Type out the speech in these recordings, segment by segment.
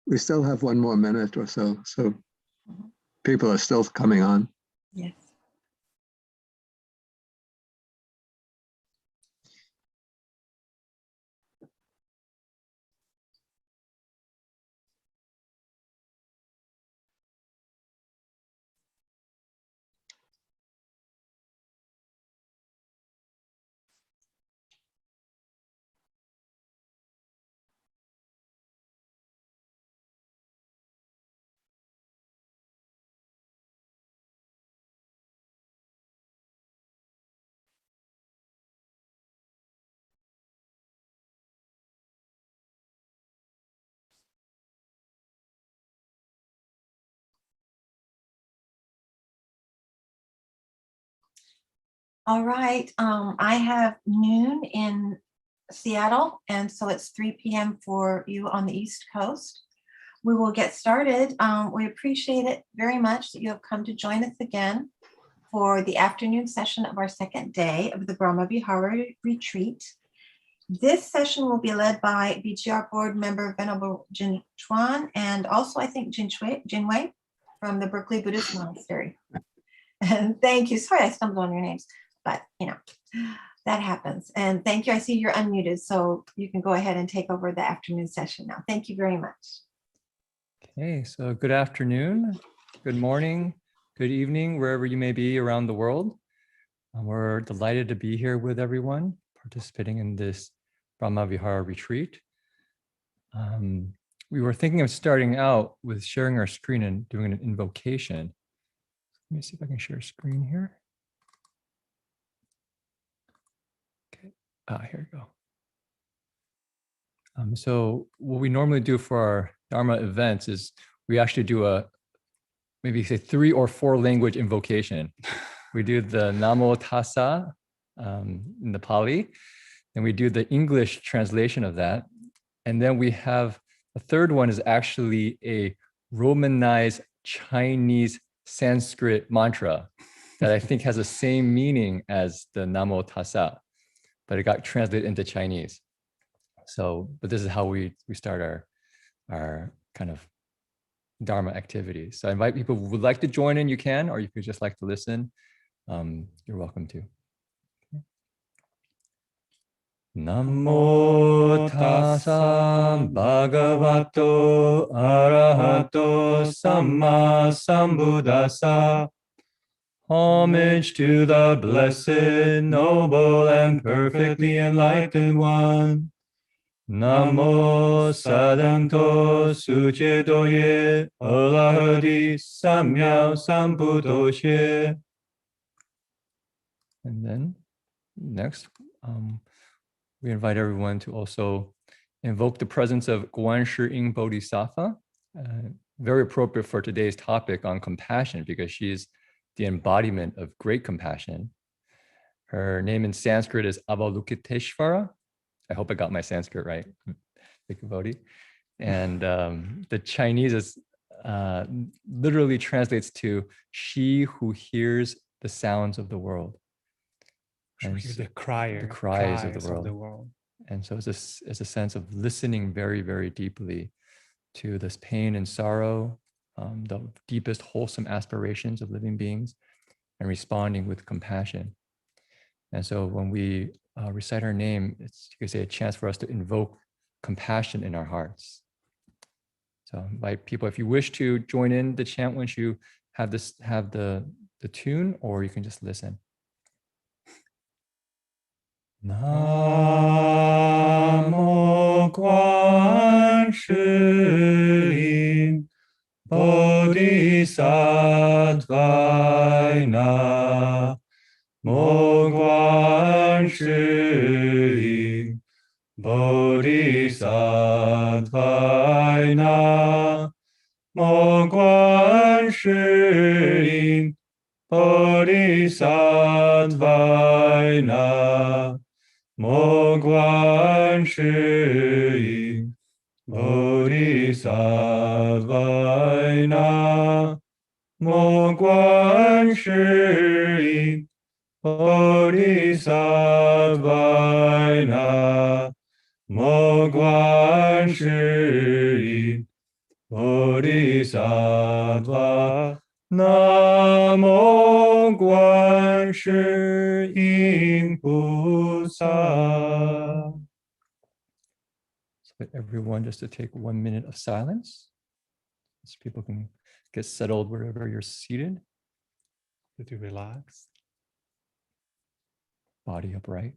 We still have one more minute or so, so people are still coming on. Yes. All right, I have noon in Seattle, and so it's 3 p.m. for you on the East Coast. We will get started. We appreciate it very much that you have come to join us again for the afternoon session of our second day of the Brahma Vihara retreat. This session will be led by BGR board member Venerable Jin Chuan, and also I think Jinwei from the Berkeley Buddhist Monastery. And thank you. Sorry, I stumbled on your names, but you know, that happens. And thank you. I see you're unmuted, so you can go ahead and take over the afternoon session now. Thank you very much. Okay, so good afternoon, good morning, good evening, wherever you may be around the world. We're delighted to be here with everyone participating in this Brahma Vihara retreat. We were thinking of starting out with sharing our screen and doing an invocation. Let me see if I can share a screen here. Okay, here we go. So what we normally do for our Dharma events is we actually do a, maybe say 3 or 4 language invocation. We do the Namo Tassa in the Pali, and we do the English translation of that. And then we have a third one is actually a Romanized Chinese Sanskrit mantra that I think has the same meaning as the Namo Tassa, but it got translated into Chinese. So, but this is how we start our kind of Dharma activities. So I invite people who would like to join in, you can, or if you just like to listen, you're welcome to. Namo tassa bhagavato arahato samma sambuddhassa. Homage to the blessed, noble, and perfectly enlightened one. Namo sadanto sucedoye alahadi samya sambuddhoshe. And then next, we invite everyone to also invoke the presence of Guan Shi Ying Bodhisattva, very appropriate for today's topic on compassion because she's the embodiment of great compassion. Her name in Sanskrit is Avalokiteshvara. I hope I got my Sanskrit right, Bodhi. And the Chinese is literally translates to she who hears the sounds of the world. And the cries of the world. And so it's a sense of listening very, very deeply to this pain and sorrow, the deepest wholesome aspirations of living beings, and responding with compassion. And so when we recite her name, it's, you could say, a chance for us to invoke compassion in our hearts. So I invite people, if you wish to join in the chant once you have the tune, or you can just listen. Namo Guan Shi Ying Bodhisattvai Namo Guan Shi Ying Bodhisattvai Namo Guan Shi Ying Bodhisattvai Namo Guan Shi Ying Bodhisattvai Namo Guan Shi Ying Bodhisattvai Namo Guan Shi Ying Bodhisattva Namo Guan Shi Yin Pusa. So everyone just to take 1 minute of silence so people can get settled wherever you're seated. To relax. Body upright.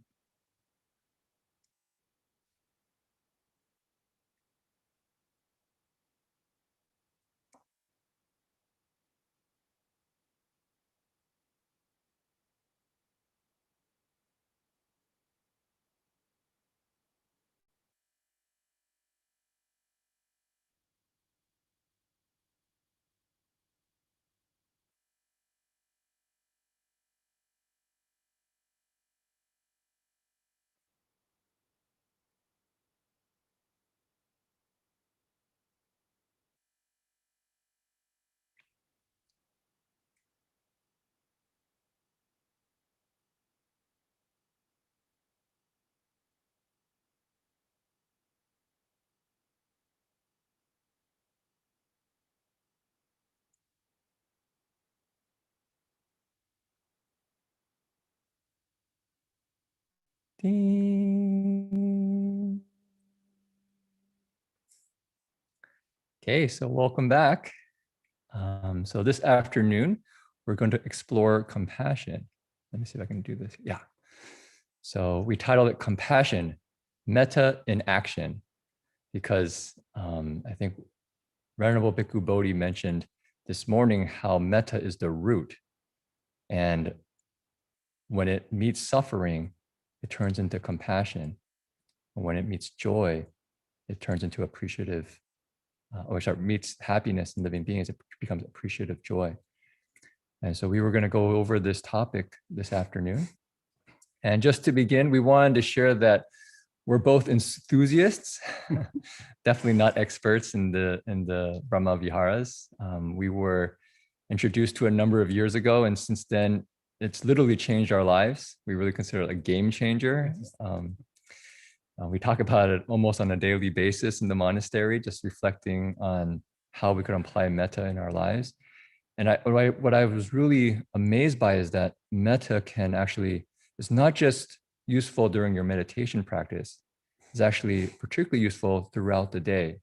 Ding. Okay, so welcome back. So this afternoon, we're going to explore compassion. Let me see if I can do this. Yeah. So we titled it Compassion, Metta in Action, because I think Venerable Bhikkhu Bodhi mentioned this morning how metta is the root. And when it meets suffering, it turns into compassion. And when it meets joy, it turns into appreciative, meets happiness in living beings, it becomes appreciative joy. And so we were going to go over this topic this afternoon. And just to begin, we wanted to share that we're both enthusiasts, definitely not experts in the Brahma Viharas. We were introduced to a number of years ago, and since then, it's literally changed our lives. We really consider it a game changer. We talk about it almost on a daily basis in the monastery, just reflecting on how we could apply metta in our lives. And what I was really amazed by is that metta can actually, it's not just useful during your meditation practice, it's actually particularly useful throughout the day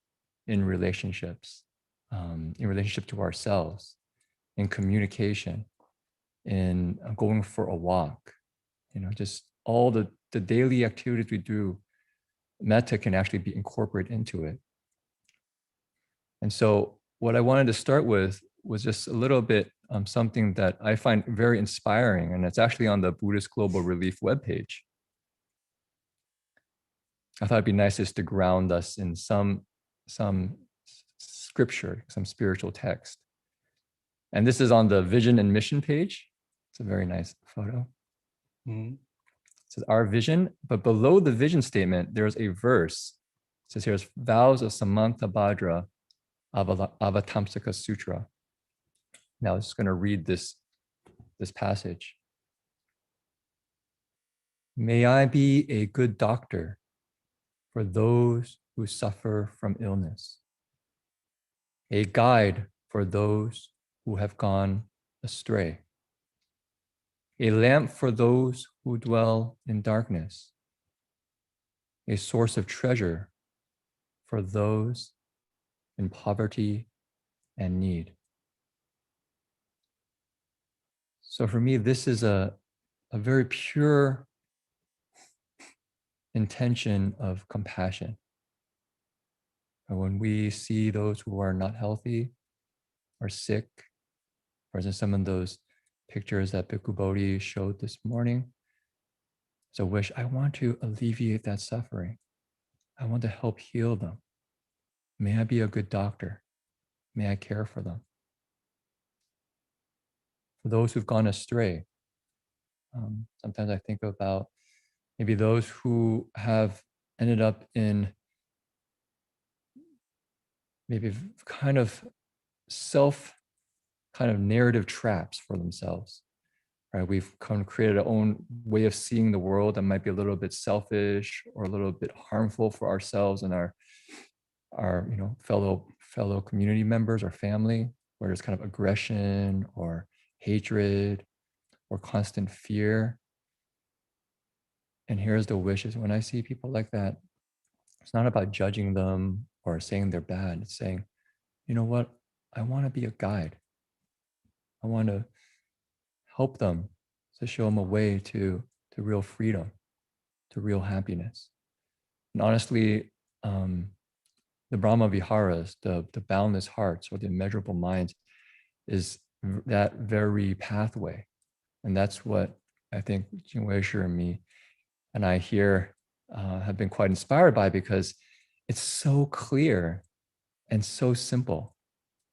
in relationships, in relationship to ourselves, in communication, in going for a walk, just all the daily activities we do, metta can actually be incorporated into it. And so what I wanted to start with was just a little bit something that I find very inspiring, and it's actually on the Buddhist Global Relief webpage. I thought it'd be nice just to ground us in some scripture, some spiritual text. And this is on the vision and mission page. It's a very nice photo. It says our vision, but below the vision statement, there's a verse. It says here's vows of Samantha Bhadra Avatamsaka Sutra. Now I'm just going to read this passage. May I be a good doctor for those who suffer from illness, a guide for those who have gone astray, a lamp for those who dwell in darkness, a source of treasure for those in poverty and need. So for me, this is a very pure intention of compassion. And when we see those who are not healthy or sick, for instance, some of those pictures that Bhikkhu Bodhi showed this morning, it's a wish, I want to alleviate that suffering. I want to help heal them. May I be a good doctor. May I care for them. For those who've gone astray, sometimes I think about maybe those who have ended up in maybe kind of narrative traps for themselves, right? We've created our own way of seeing the world that might be a little bit selfish or a little bit harmful for ourselves and our fellow fellow community members or family, where there's kind of aggression or hatred or constant fear. And here's the wish is when I see people like that, it's not about judging them or saying they're bad. It's saying, you know what? I want to be a guide. I want to help them to show them a way to real freedom, to real happiness. And honestly, the Brahma Viharas, the boundless hearts or the immeasurable minds, is that very pathway. And that's what I think Jingwei and me and I here have been quite inspired by, because it's so clear and so simple.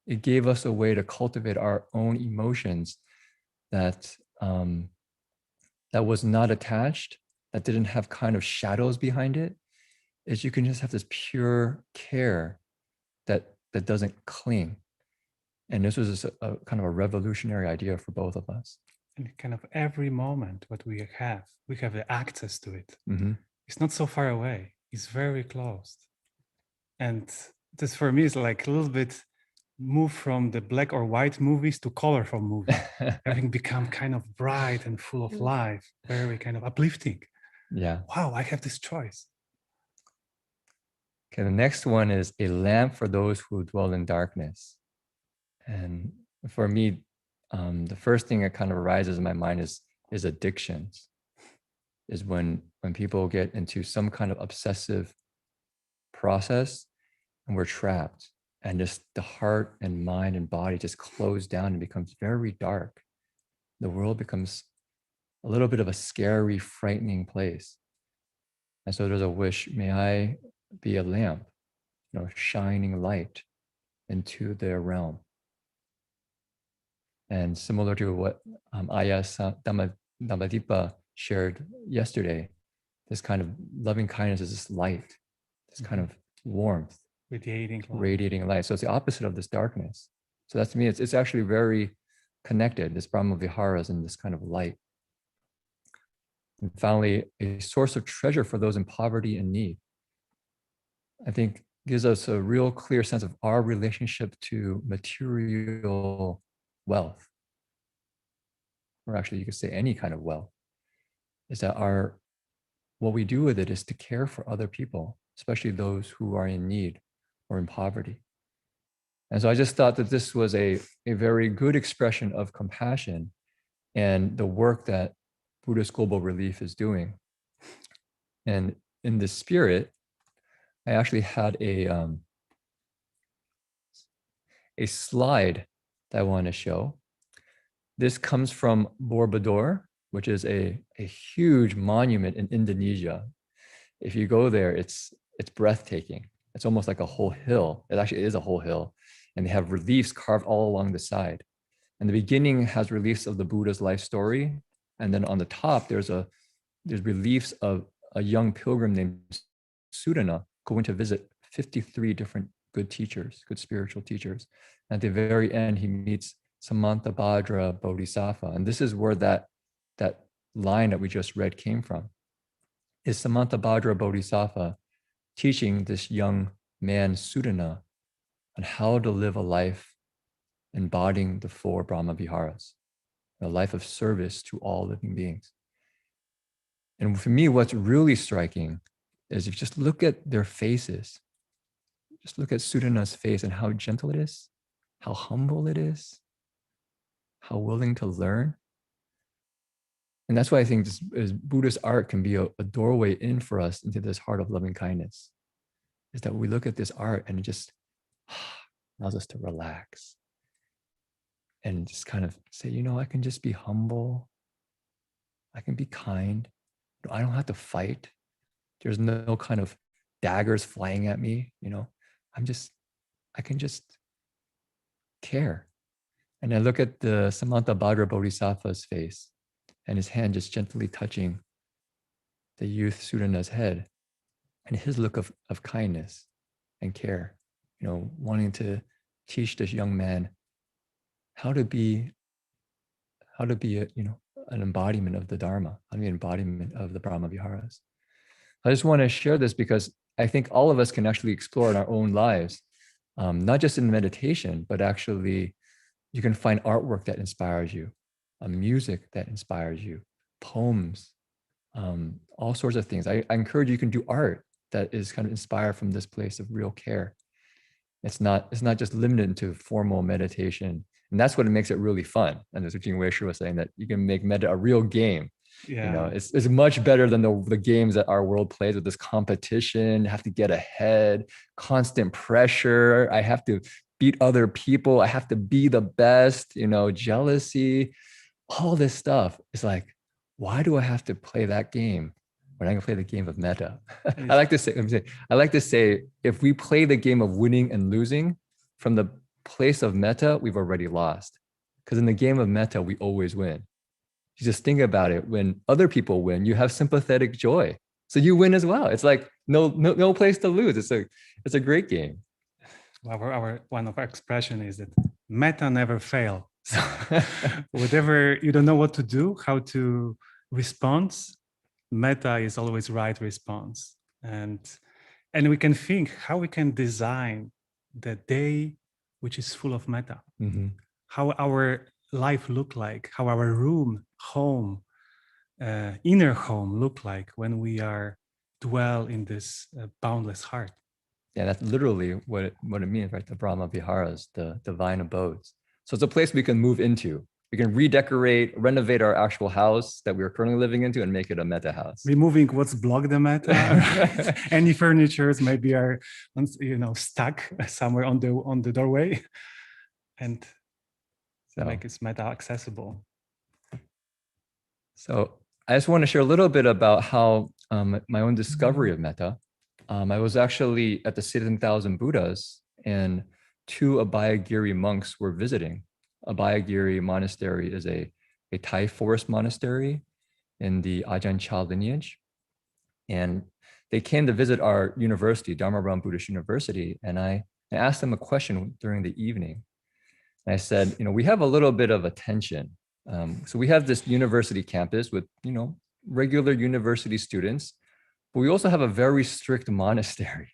It gave us a way to cultivate our own emotions that that was not attached, that didn't have kind of shadows behind it. Is you can just have this pure care that doesn't cling. And this was a kind of a revolutionary idea for both of us. And kind of every moment what we have the access to it. Mm-hmm. It's not so far away. It's very close. And this for me is like a little bit move from the black or white movies to colorful movies. Having become kind of bright and full of life, very kind of uplifting. Yeah. Wow, I have this choice. Okay, the next one is a lamp for those who dwell in darkness. And for me, the first thing that kind of arises in my mind is addictions. Is when people get into some kind of obsessive process and we're trapped, and just the heart and mind and body just close down and becomes very dark. The world becomes a little bit of a scary, frightening place. And so there's a wish, may I be a lamp, shining light into their realm. And similar to what Aya Dhammadipa shared yesterday, this kind of loving kindness is this light, this kind of warmth, radiating light. So it's the opposite of this darkness. So that's to me, it's actually very connected, this Brahma Viharas and this kind of light. And finally, a source of treasure for those in poverty and need. I think gives us a real clear sense of our relationship to material wealth, or actually you could say any kind of wealth, is that what we do with it is to care for other people, especially those who are in need or in poverty. And so I just thought that this was a very good expression of compassion and the work that Buddhist Global Relief is doing. And in this spirit, I actually had a slide that I want to show. This comes from Borobudur, which is a huge monument in Indonesia. If you go there, it's breathtaking. It's almost like a whole hill. It actually is a whole hill. And they have reliefs carved all along the side. And the beginning has reliefs of the Buddha's life story. And then on the top, there's reliefs of a young pilgrim named Sudana going to visit 53 different good teachers, good spiritual teachers. At the very end, he meets Samantabhadra Bodhisattva. And this is where that line that we just read came from. Is Samantabhadra Bodhisattva teaching this young man, Sudana, on how to live a life embodying the 4 Brahma Viharas, a life of service to all living beings. And for me, what's really striking is if you just look at their faces, just look at Sudana's face and how gentle it is, how humble it is, how willing to learn. And that's why I think this Buddhist art can be a doorway in for us into this heart of loving kindness, is that we look at this art and it just allows us to relax and just kind of say, I can just be humble. I can be kind. I don't have to fight. There's no kind of daggers flying at me. I can just care. And I look at the Samantabhadra Bodhisattva's face and his hand just gently touching the youth Sudana's head, and his look of kindness and care, wanting to teach this young man how to be an embodiment of the Dharma, an embodiment of the Brahma Viharas. I just want to share this because I think all of us can actually explore in our own lives not just in meditation, but actually you can find artwork that inspires you, music that inspires you, poems, all sorts of things. I encourage you can do art that is kind of inspired from this place of real care. It's not just limited to formal meditation. And that's what makes it really fun. And as Jing Wei Shi was saying, that you can make metta a real game. Yeah. You know, it's much better than the games that our world plays with this competition, have to get ahead, constant pressure. I have to beat other people. I have to be the best, you know, jealousy, all this stuff. It's like, why do I have to play that game when I can play the game of metta? I like to say, if we play the game of winning and losing from the place of metta, we've already lost. Because in the game of metta, we always win. You just think about it. When other people win, you have sympathetic joy. So you win as well. It's like no place to lose. It's a great game. Our one of our expression is that metta never fail. So whatever you don't know what to do, how to respond, metta is always right response. And we can think how we can design the day which is full of metta. Mm-hmm. How our life look like, how our room, home, inner home look like when we are dwell in this boundless heart. Yeah, that's literally what it means, right? The Brahma Viharas, the divine abodes. So it's a place we can move into. We can redecorate, renovate our actual house that we are currently living into and make it a metta house. Removing what's blocked the metta. Any furnitures maybe are, stuck somewhere on the doorway, and make it metta accessible. So I just want to share a little bit about how my own discovery of metta. I was actually at the 7,000 Buddhas, and 2 Abhayagiri monks were visiting. Abhayagiri Monastery is a Thai forest monastery in the Ajahn Chah lineage. And they came to visit our university, Dharma Brahm Buddhist University. And I asked them a question during the evening. And I said, we have a little bit of a tension. So we have this university campus with, regular university students, but we also have a very strict monastery.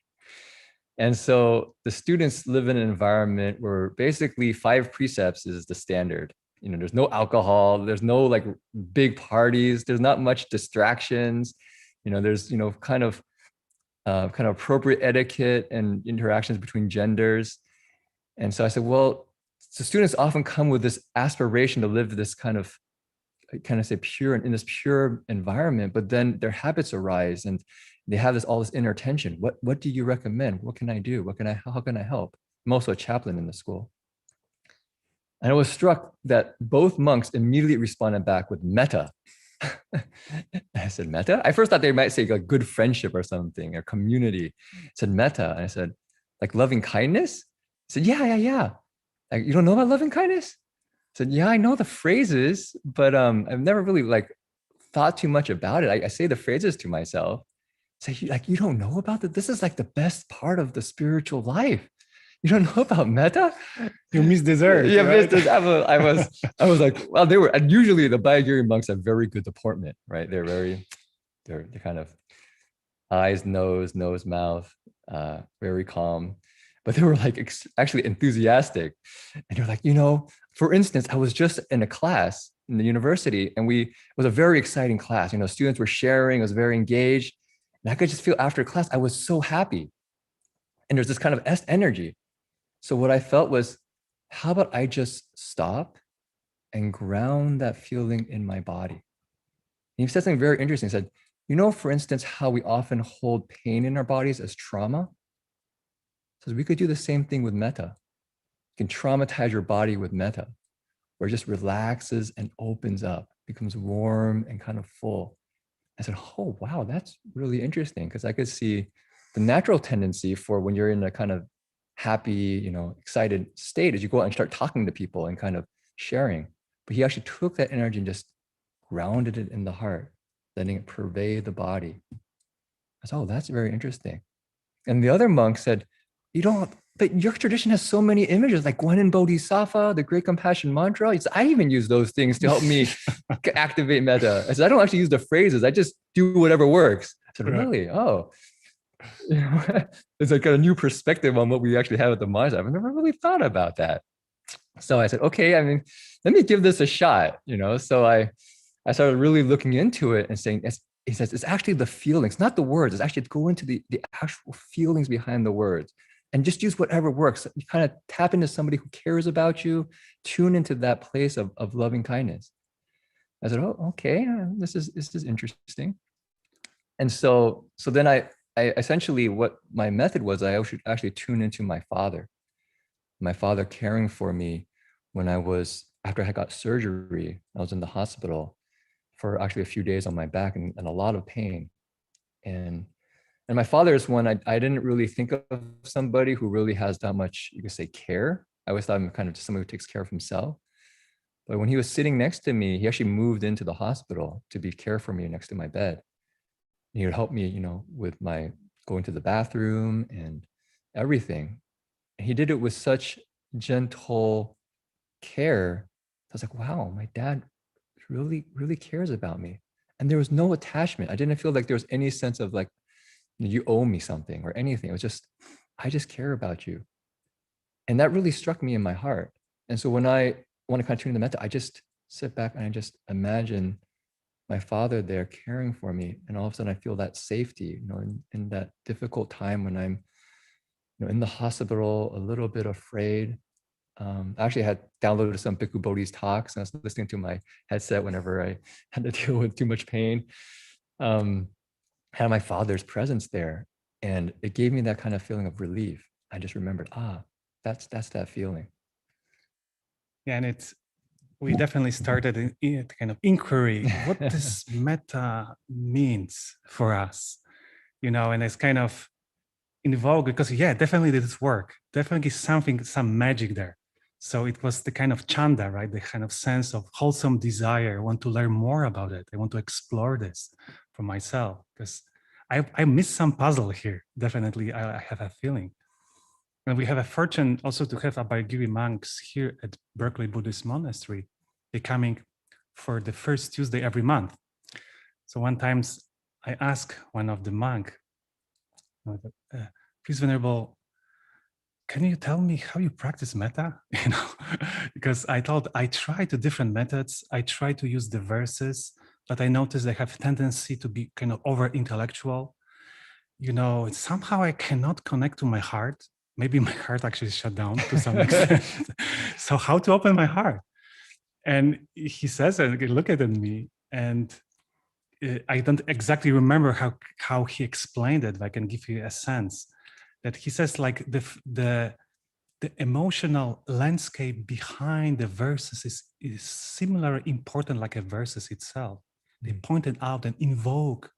And so the students live in an environment where basically 5 precepts is the standard. There's no alcohol, there's no like big parties, there's not much distractions. There's, kind of appropriate etiquette and interactions between genders. And so I said, well, so students often come with this aspiration to live this kind of say pure, in this pure environment, but then their habits arise and they have all this inner tension. What do you recommend? What can I do? How can I help? I'm also a chaplain in the school. And I was struck that both monks immediately responded back with metta. I said, metta? I first thought they might say like good friendship or something, or community. I said, metta. And I said, like loving kindness? I said, yeah. Like, you don't know about loving kindness? I said, yeah, I know the phrases, but I've never really like thought too much about it. I say the phrases to myself. Say, you don't know about that? This is like the best part of the spiritual life. You don't know about metta? You miss dessert. Yeah, right? I was like, well, they were, and usually the Bhayagiri monks have very good deportment, right? They're kind of eyes, nose, mouth, very calm. But they were like actually enthusiastic. And they're like, for instance, I was just in a class in the university, and it was a very exciting class. Students were sharing, I was very engaged. And I could just feel after class, I was so happy. And there's this kind of energy. So what I felt was, how about I just stop and ground that feeling in my body? And he said something very interesting. He said, for instance, how we often hold pain in our bodies as trauma. So we could do the same thing with metta. You can traumatize your body with metta, where it just relaxes and opens up, becomes warm and kind of full. I said, oh, wow, that's really interesting, because I could see the natural tendency for when you're in a kind of happy, excited state is you go out and start talking to people and kind of sharing. But he actually took that energy and just grounded it in the heart, letting it pervade the body. I said, oh, that's very interesting. And the other monk said, but your tradition has so many images, like Guanin Bodhisattva, the Great Compassion Mantra. He said, I even use those things to help me activate metta. I said, I don't actually use the phrases. I just do whatever works. I said, really? Oh. It's like a new perspective on what we actually have at the mindset. I've never really thought about that. So I said, okay, I mean, let me give this a shot, So I started really looking into it and saying, he says, it's actually the feelings, not the words. It's actually go into the actual feelings behind the words and just use whatever works. You kind of tap into somebody who cares about you, tune into that place of loving kindness. I said, oh, okay, this is interesting. And so then I essentially, what my method was, I should actually tune into my father caring for me when after I got surgery. I was in the hospital for actually a few days on my back and a lot of pain. And my father is one I didn't really think of somebody who really has that much, you could say, care. I always thought him kind of just somebody who takes care of himself. But when he was sitting next to me, he actually moved into the hospital to be care for me next to my bed. He would help me, with my going to the bathroom and everything. And he did it with such gentle care. I was like, wow, my dad really, really cares about me. And there was no attachment. I didn't feel like there was any sense of like, you owe me something or anything. It was just, I just care about you. And that really struck me in my heart. And so when I want to continue the metta, I just sit back and I just imagine my father there caring for me. And all of a sudden I feel that safety, in that difficult time when I'm, in the hospital, a little bit afraid. I actually had downloaded some Bhikkhu Bodhi's talks and I was listening to my headset whenever I had to deal with too much pain. Had my father's presence there, and it gave me that kind of feeling of relief. I just remembered, that's that feeling. Yeah, and we definitely started a kind of inquiry what this metta means for us, and it's kind of in vogue because definitely did its work. Definitely some magic there. So it was the kind of chanda, right? The kind of sense of wholesome desire. I want to learn more about it. I want to explore this for myself because I missed some puzzle here. Definitely, I have a feeling. And we have a fortune also to have Abhayagiri monks here at Berkeley Buddhist Monastery. They're coming for the first Tuesday every month. So one time I asked one of the monk, please, Venerable, can you tell me how you practice metta? Because I thought I tried the different methods. I try to use the verses, but I noticed they have tendency to be kind of over intellectual. Somehow I cannot connect to my heart. Maybe my heart actually shut down to some extent. So how to open my heart? And he says, and look at me, and I don't exactly remember how he explained it, but I can give you a sense that he says like the emotional landscape behind the verses is similar important like a verses itself. They pointed out and invoke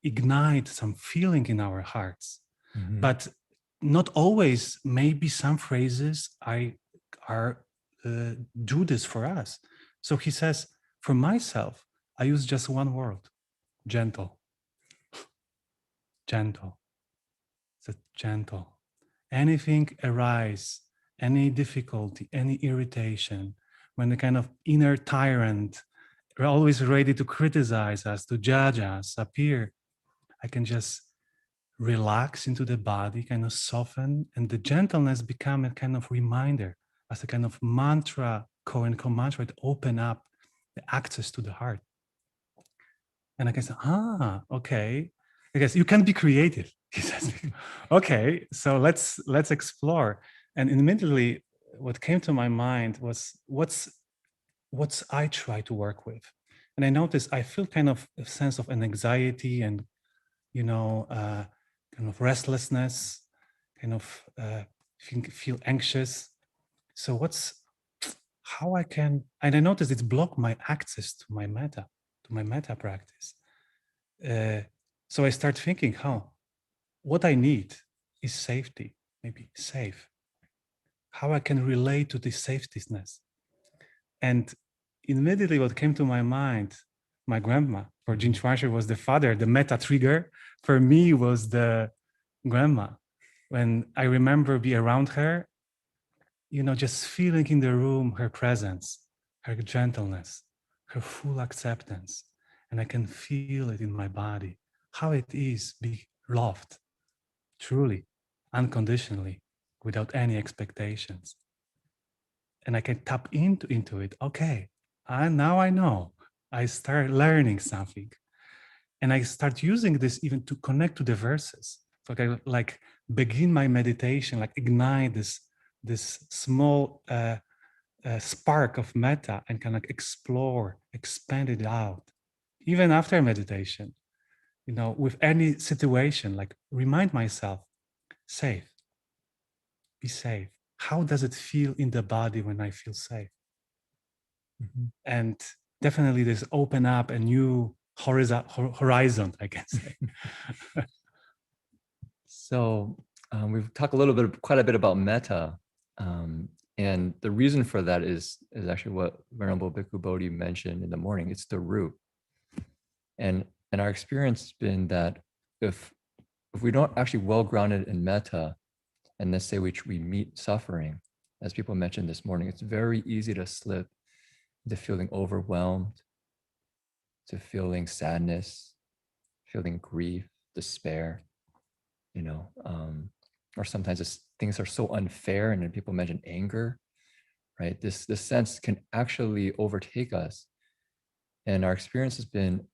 ignite some feeling in our hearts. Mm-hmm. But not always, maybe some phrases do this for us. So he says, for myself, I use just one word, gentle. Gentle. It's gentle. Anything arise, any difficulty, any irritation, when the kind of inner tyrant always ready to criticize us, to judge us, appear, I can just relax into the body, kind of soften, and the gentleness become a kind of reminder, as a kind of mantra, co mantra, to open up the access to the heart. And I can say, okay. I guess you can be creative, he says. Okay, so let's explore. And immediately what came to my mind was what's I try to work with. And I noticed I feel kind of a sense of an anxiety and, kind of restlessness, kind of feel anxious. So how I can, and I noticed it's blocked my access to my metta practice. So I start thinking, what I need is safety, maybe safe. How I can relate to this safetyness. And immediately what came to my mind, my grandma, for Jin Chuanshi was the father, the metta trigger for me was the grandma. When I remember be around her, just feeling in the room her presence, her gentleness, her full acceptance. And I can feel it in my body, how it is be loved truly, unconditionally, without any expectations. And I can tap into it. Okay, now I know. I start learning something. And I start using this even to connect to the verses. So I can like begin my meditation, like ignite this small spark of metta and kind of explore, expand it out. Even after meditation, with any situation, like remind myself, safe, be safe. How does it feel in the body when I feel safe? Mhm. And definitely this open up a new horizon, I can say. So we've talked a little bit, quite a bit about metta. And the reason for that is actually what Venerable Bhikkhu Bodhi mentioned in the morning. It's the root. And our experience has been that if we don't actually well grounded in metta, and let's say we meet suffering, as people mentioned this morning, it's very easy to slip into feeling overwhelmed, to feeling sadness, feeling grief, despair, or sometimes things are so unfair, and then people mention anger, right? This sense can actually overtake us. And our experience has been,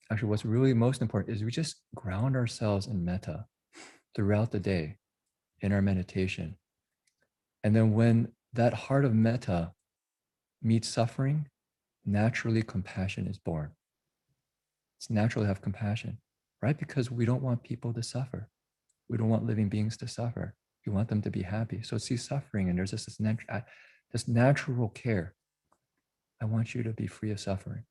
actually what's really most important is we just ground ourselves in metta throughout the day in our meditation. And then when that heart of metta meets suffering, naturally compassion is born. It's natural to have compassion, right? Because we don't want people to suffer. We don't want living beings to suffer. We want them to be happy. So see suffering, and there's just this natural care. I want you to be free of suffering.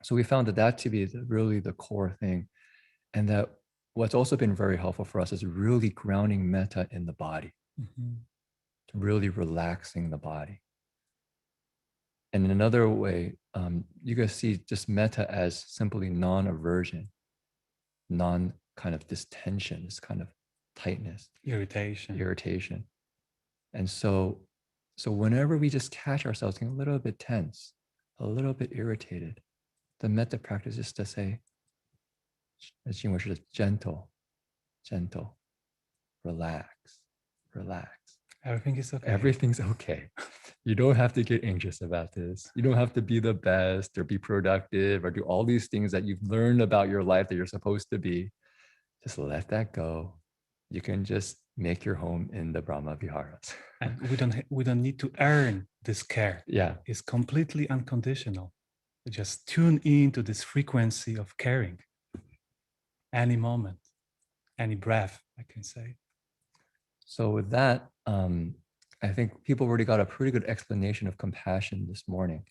So we found that to be really the core thing. And that what's also been very helpful for us is really grounding metta in the body, really relaxing the body. And in another way, you guys see just metta as simply non-aversion, non kind of distension, this kind of tightness, irritation. And so whenever we just catch ourselves getting a little bit tense, a little bit irritated, the metta practice is to say, as English is gentle, relax. Everything is okay. Everything's okay. You don't have to get anxious about this. You don't have to be the best or be productive or do all these things that you've learned about your life that you're supposed to be. Just let that go. You can just make your home in the Brahma Viharas. And we don't need to earn this care. Yeah. It's completely unconditional. We just tune into this frequency of caring. Any moment, any breath, I can say. So with that, I think people already got a pretty good explanation of compassion this morning.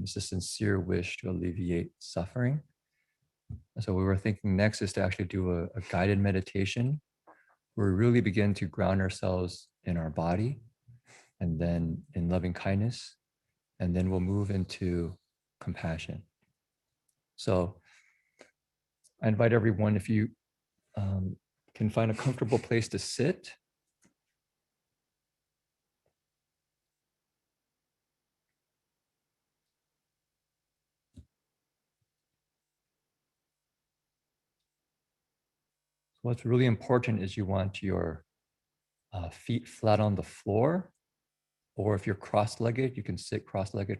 It's a sincere wish to alleviate suffering. And so we were thinking next is to actually do a guided meditation where we really begin to ground ourselves in our body and then in loving kindness, and then we'll move into compassion. So I invite everyone, if you can find a comfortable place to sit. What's really important is you want your feet flat on the floor, or if you're cross-legged, you can sit cross-legged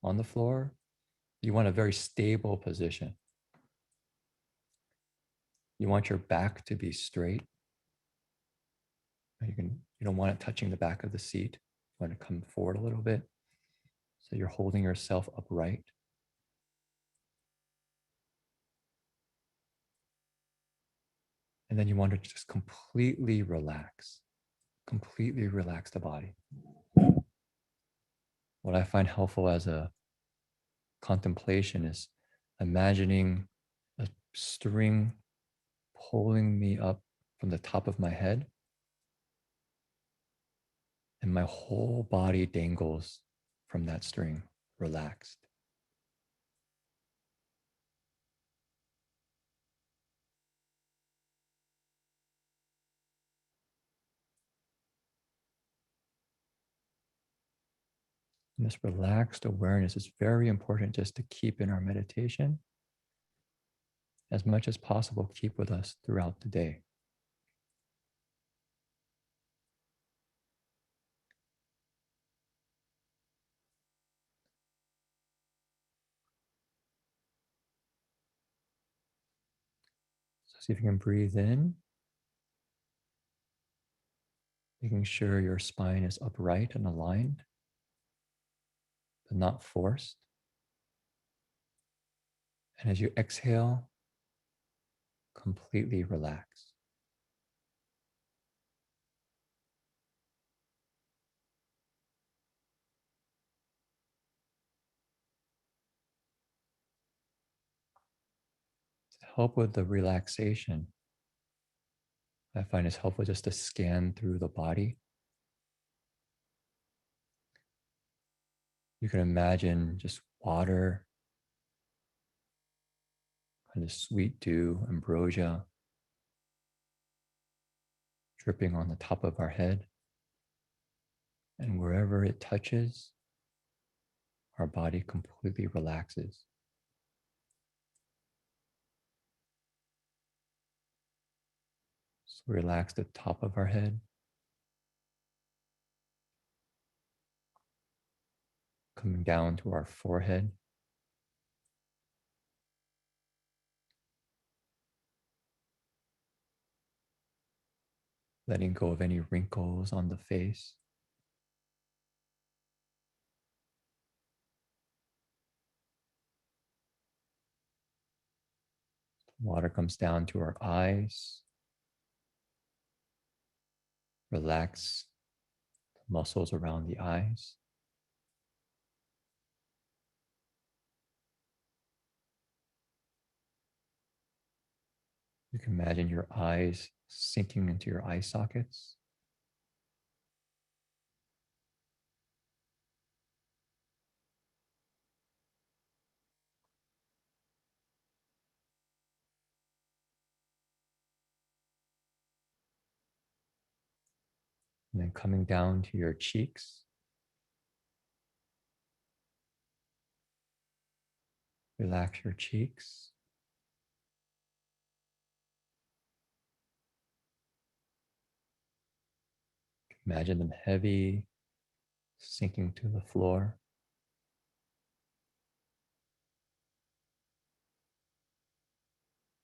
on the floor. You want a very stable position. You want your back to be straight. You don't want it touching the back of the seat. You want to come forward a little bit. So you're holding yourself upright. And then you want to just completely relax the body. What I find helpful as a contemplation is imagining a string pulling me up from the top of my head, and my whole body dangles from that string, relaxed. And this relaxed awareness is very important just to keep in our meditation. as much as possible, keep with us throughout the day. So see if you can breathe in, making sure your spine is upright and aligned, but not forced. And as you exhale, completely relax. To help with the relaxation, I find it's helpful just to scan through the body. You can imagine just water, kind of sweet dew, ambrosia, dripping on the top of our head. And wherever it touches, our body completely relaxes. So relax the top of our head, coming down to our forehead. Letting go of any wrinkles on the face. Water comes down to our eyes. Relax the muscles around the eyes. You can imagine your eyes sinking into your eye sockets. And then coming down to your cheeks. Relax your cheeks. Imagine them heavy, sinking to the floor.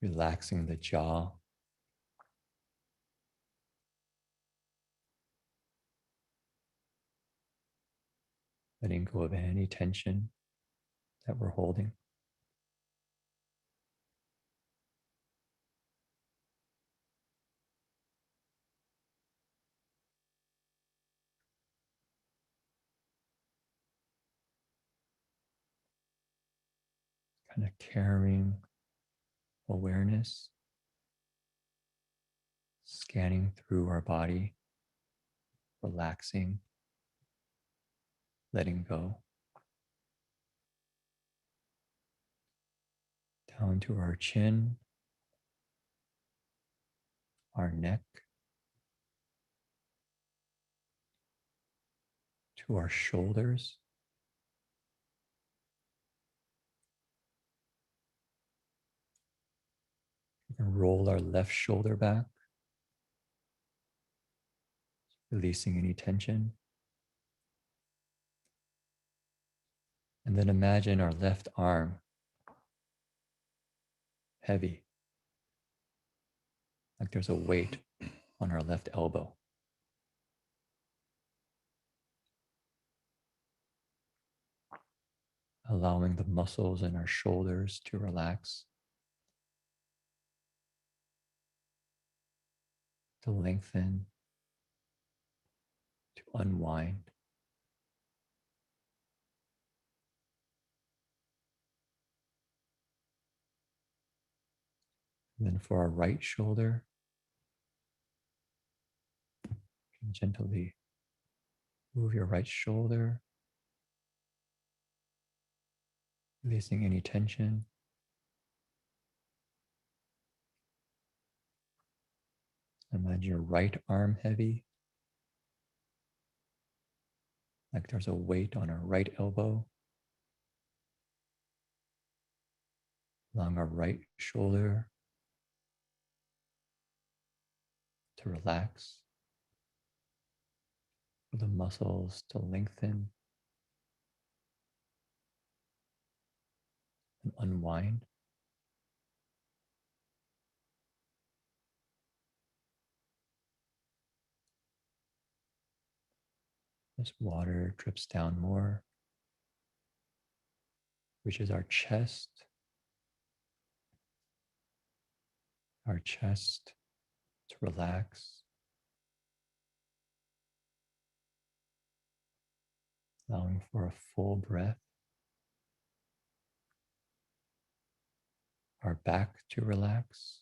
Relaxing the jaw. Letting go of any tension that we're holding. Kind of carrying awareness, scanning through our body, relaxing, letting go. Down to our chin, our neck, to our shoulders. We can roll our left shoulder back, releasing any tension. And then imagine our left arm heavy, like there's a weight on our left elbow. Allowing the muscles in our shoulders to relax, to lengthen, to unwind. And then for our right shoulder, you can gently move your right shoulder, releasing any tension. Imagine your right arm heavy, like there's a weight on our right elbow. Along our right shoulder to relax, for the muscles to lengthen and unwind. This water drips down more, reaches our chest to relax, allowing for a full breath. Our back to relax.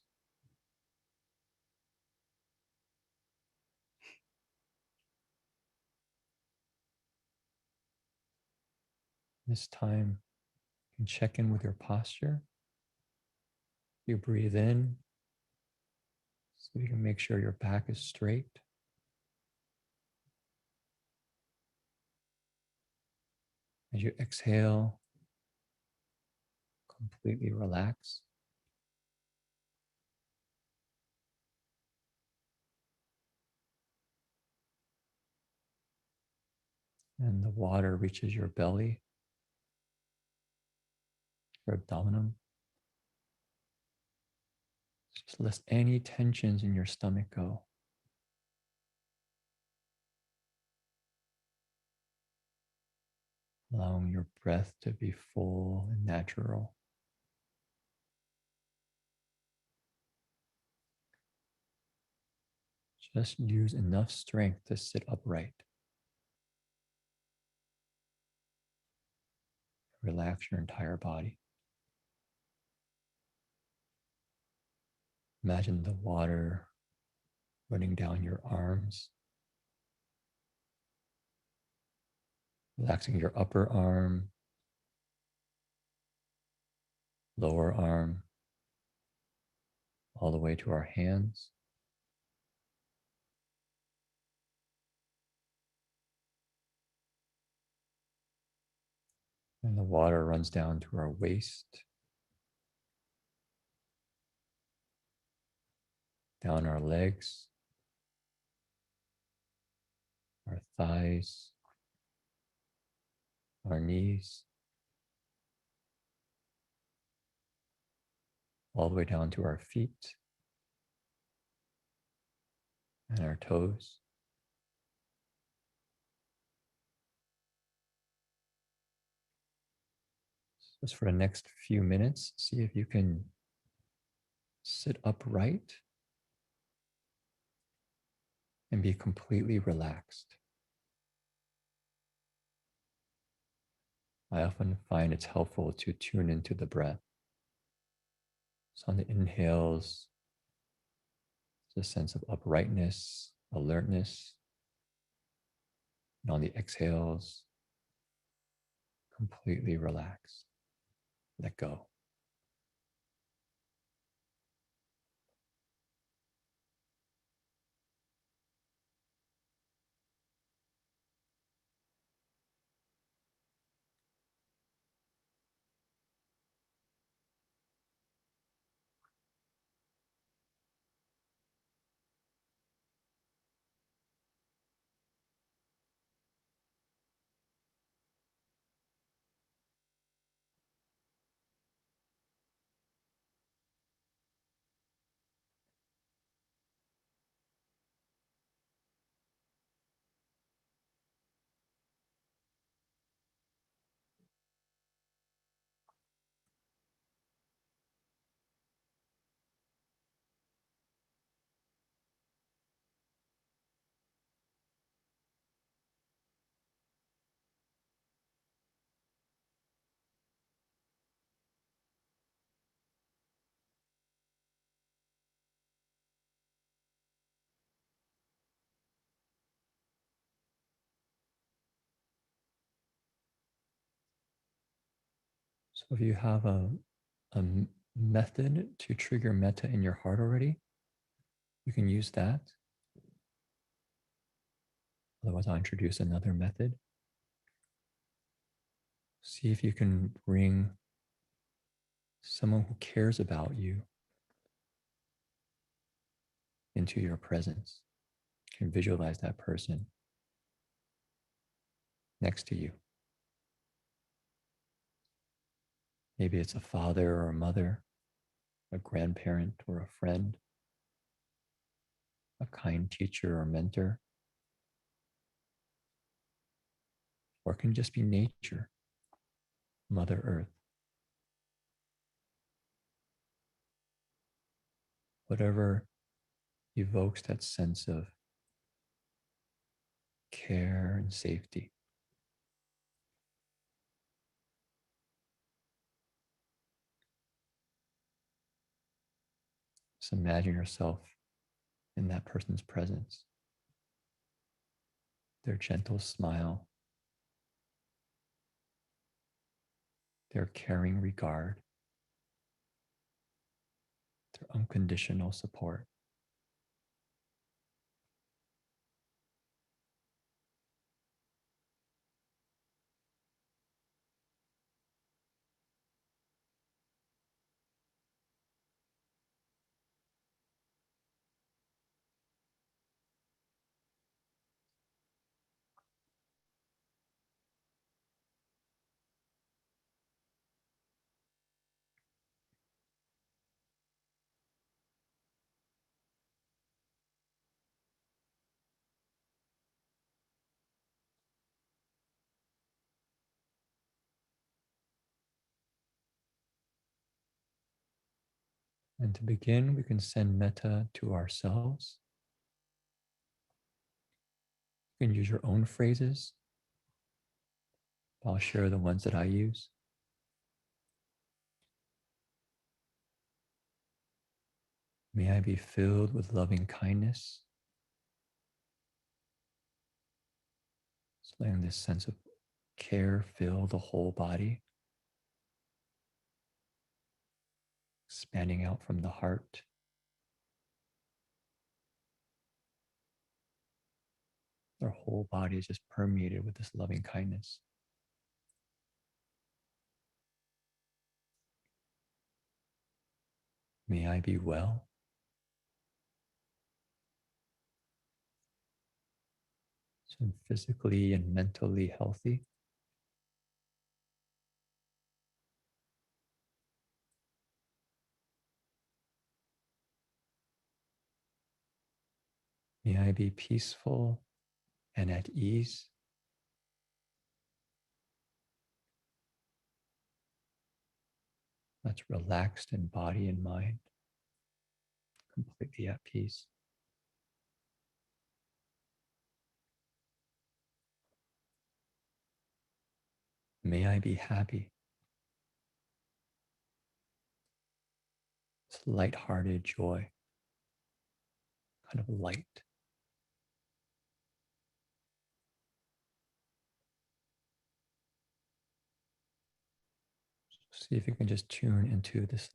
This time, you can check in with your posture. You breathe in, so you can make sure your back is straight. As you exhale, completely relax. And the water reaches your belly, your abdomen. Just let any tensions in your stomach go. Allowing your breath to be full and natural. Just use enough strength to sit upright. Relax your entire body. Imagine the water running down your arms, relaxing your upper arm, lower arm, all the way to our hands. And the water runs down to our waist, down our legs, our thighs, our knees, all the way down to our feet and our toes. Just for the next few minutes, see if you can sit upright and be completely relaxed. I often find it's helpful to tune into the breath. So on the inhales, it's a sense of uprightness, alertness. And on the exhales, completely relaxed. Let go. So if you have a method to trigger metta in your heart already, you can use that. Otherwise, I'll introduce another method. See if you can bring someone who cares about you into your presence. You can visualize that person next to you. Maybe it's a father or a mother, a grandparent or a friend, a kind teacher or mentor, or it can just be nature, Mother Earth. Whatever evokes that sense of care and safety. Just imagine yourself in that person's presence, their gentle smile, their caring regard, their unconditional support. And to begin, we can send metta to ourselves. You can use your own phrases. I'll share the ones that I use. May I be filled with loving kindness. So letting this sense of care fill the whole body, expanding out from the heart. Their whole body is just permeated with this loving kindness. May I be well. So I'm physically and mentally healthy. May I be peaceful and at ease. That's relaxed in body and mind, completely at peace. May I be happy. It's lighthearted joy, kind of light. See if you can just tune into this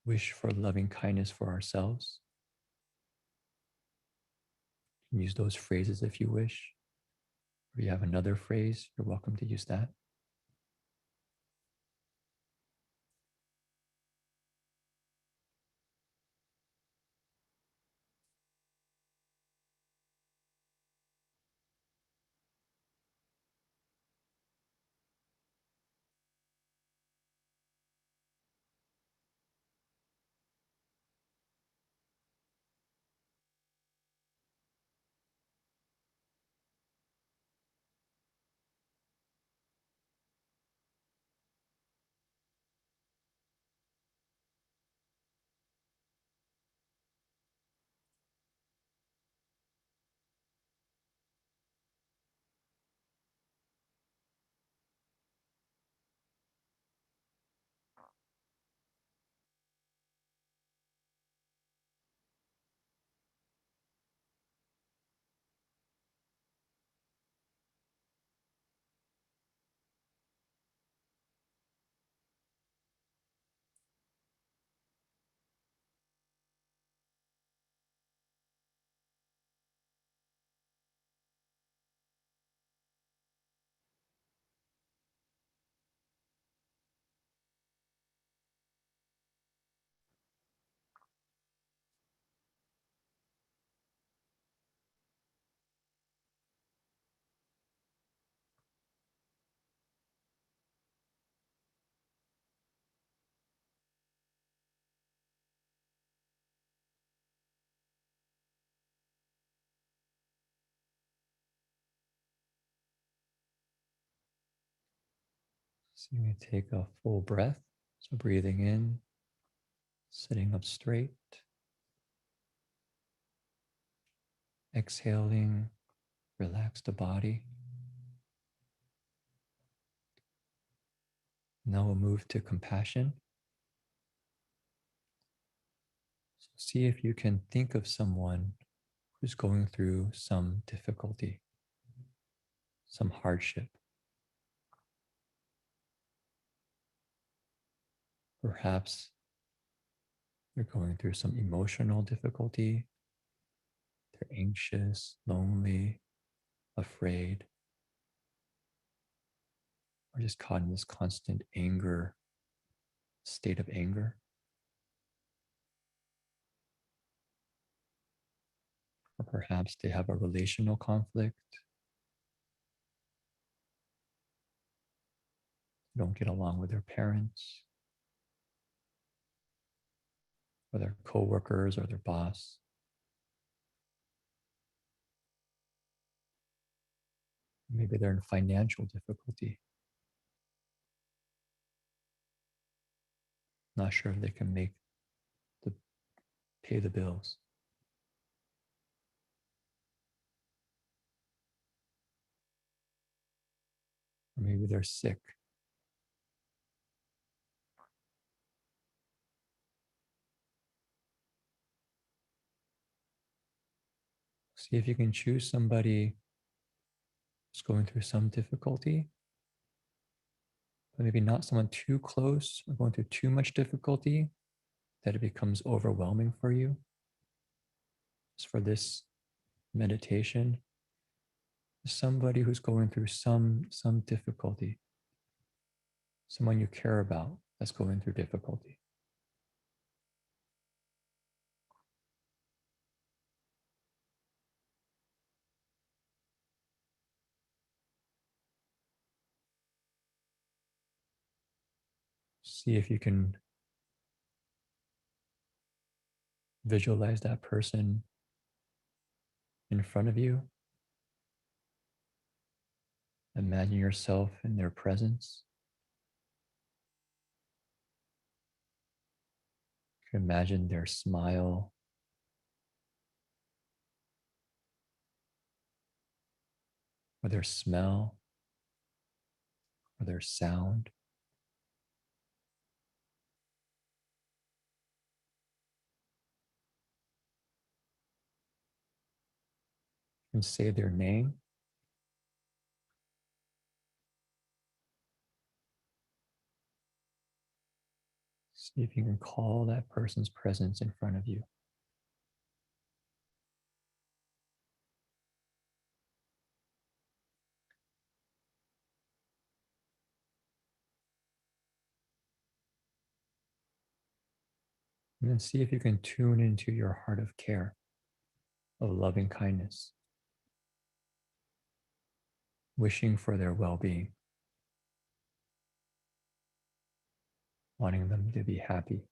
wish for loving kindness for ourselves. You can use those phrases if you wish. Or you have another phrase, you're welcome to use that. So you may take a full breath. So breathing in, sitting up straight, exhaling, relax the body. Now we'll move to compassion. So see if you can think of someone who's going through some difficulty, some hardship. Perhaps they're going through some emotional difficulty. They're anxious, lonely, afraid, or just caught in this constant anger, state of anger. Or perhaps they have a relational conflict, don't get along with their parents, or their coworkers, or their boss. Maybe they're in financial difficulty. Not sure if they can pay the bills. Or maybe they're sick. See if you can choose somebody who's going through some difficulty, but maybe not someone too close or going through too much difficulty that it becomes overwhelming for you. Just for this meditation, somebody who's going through some difficulty, someone you care about that's going through difficulty. See if you can visualize that person in front of you. Imagine yourself in their presence. You can imagine their smile, or their smell, or their sound. And say their name. See if you can call that person's presence in front of you. And then see if you can tune into your heart of care, of loving kindness, wishing for their well-being, wanting them to be happy,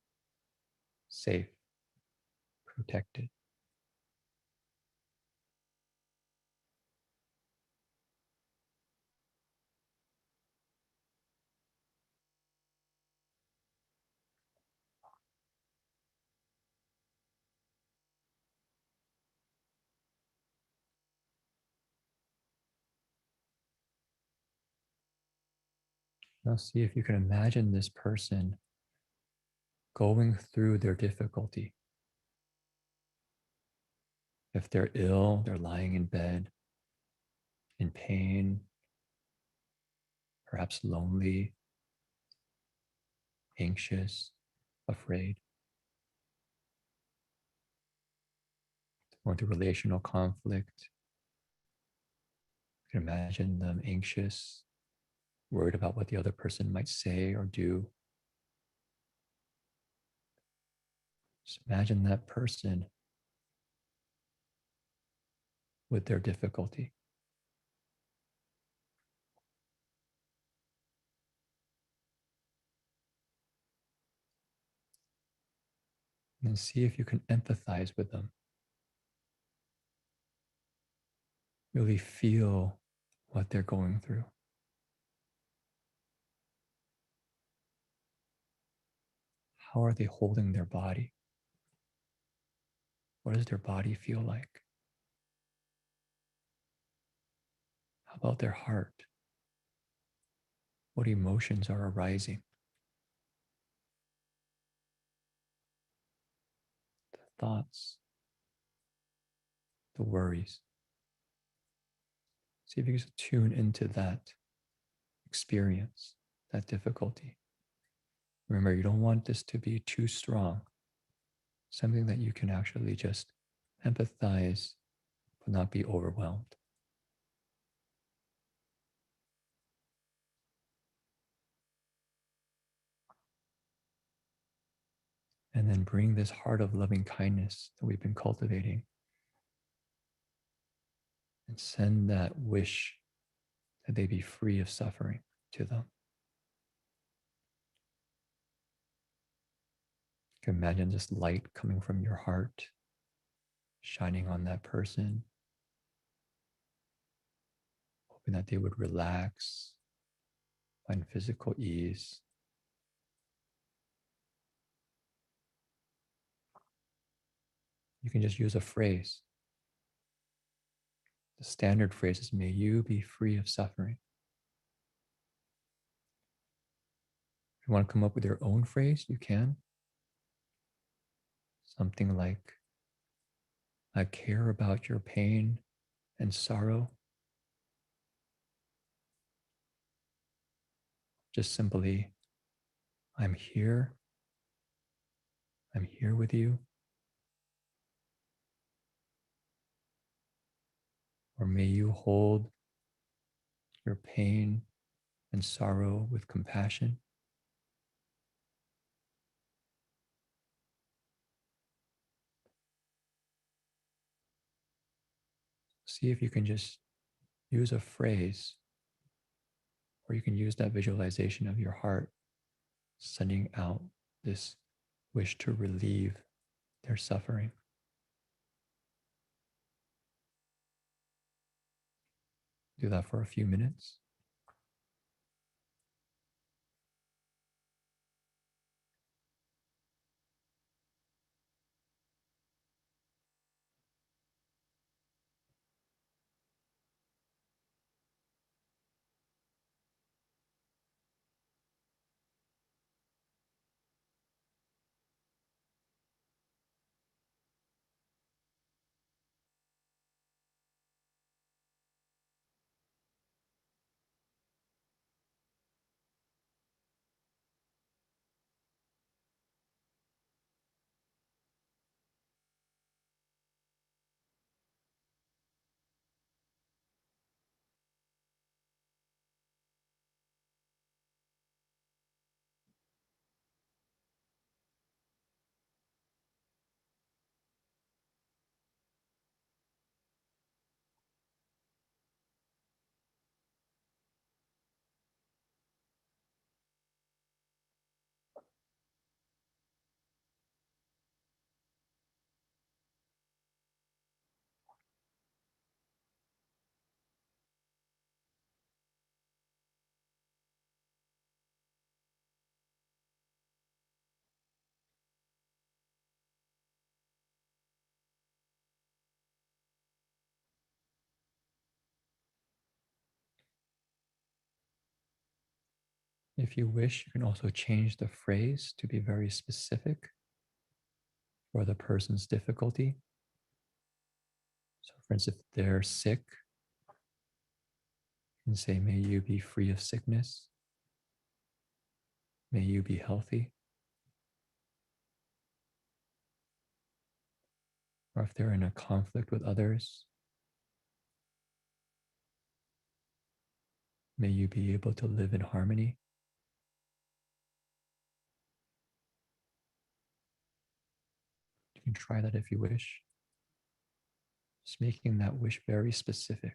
safe, protected. Now see if you can imagine this person going through their difficulty. If they're ill, they're lying in bed, in pain, perhaps lonely, anxious, afraid, going through relational conflict. You can imagine them anxious, worried about what the other person might say or do. Just imagine that person with their difficulty. And see if you can empathize with them. Really feel what they're going through. how are they holding their body? What does their body feel like? How about their heart? What emotions are arising? The thoughts, the worries. See if you can just tune into that experience, that difficulty. Remember, you don't want this to be too strong. Something that you can actually just empathize, but not be overwhelmed. And then bring this heart of loving kindness that we've been cultivating and send that wish that they be free of suffering to them. You can imagine this light coming from your heart, shining on that person, hoping that they would relax, find physical ease. You can just use a phrase. The standard phrase is, may you be free of suffering. If you want to come up with your own phrase, you can. Something like, I care about your pain and sorrow. Just simply, I'm here. I'm here with you. Or may you hold your pain and sorrow with compassion. See if you can just use a phrase, or you can use that visualization of your heart, sending out this wish to relieve their suffering. Do that for a few minutes. If you wish, you can also change the phrase to be very specific for the person's difficulty. So, for instance, if they're sick, you can say, may you be free of sickness. May you be healthy. Or if they're in a conflict with others, may you be able to live in harmony. You can try that if you wish. Just making that wish very specific.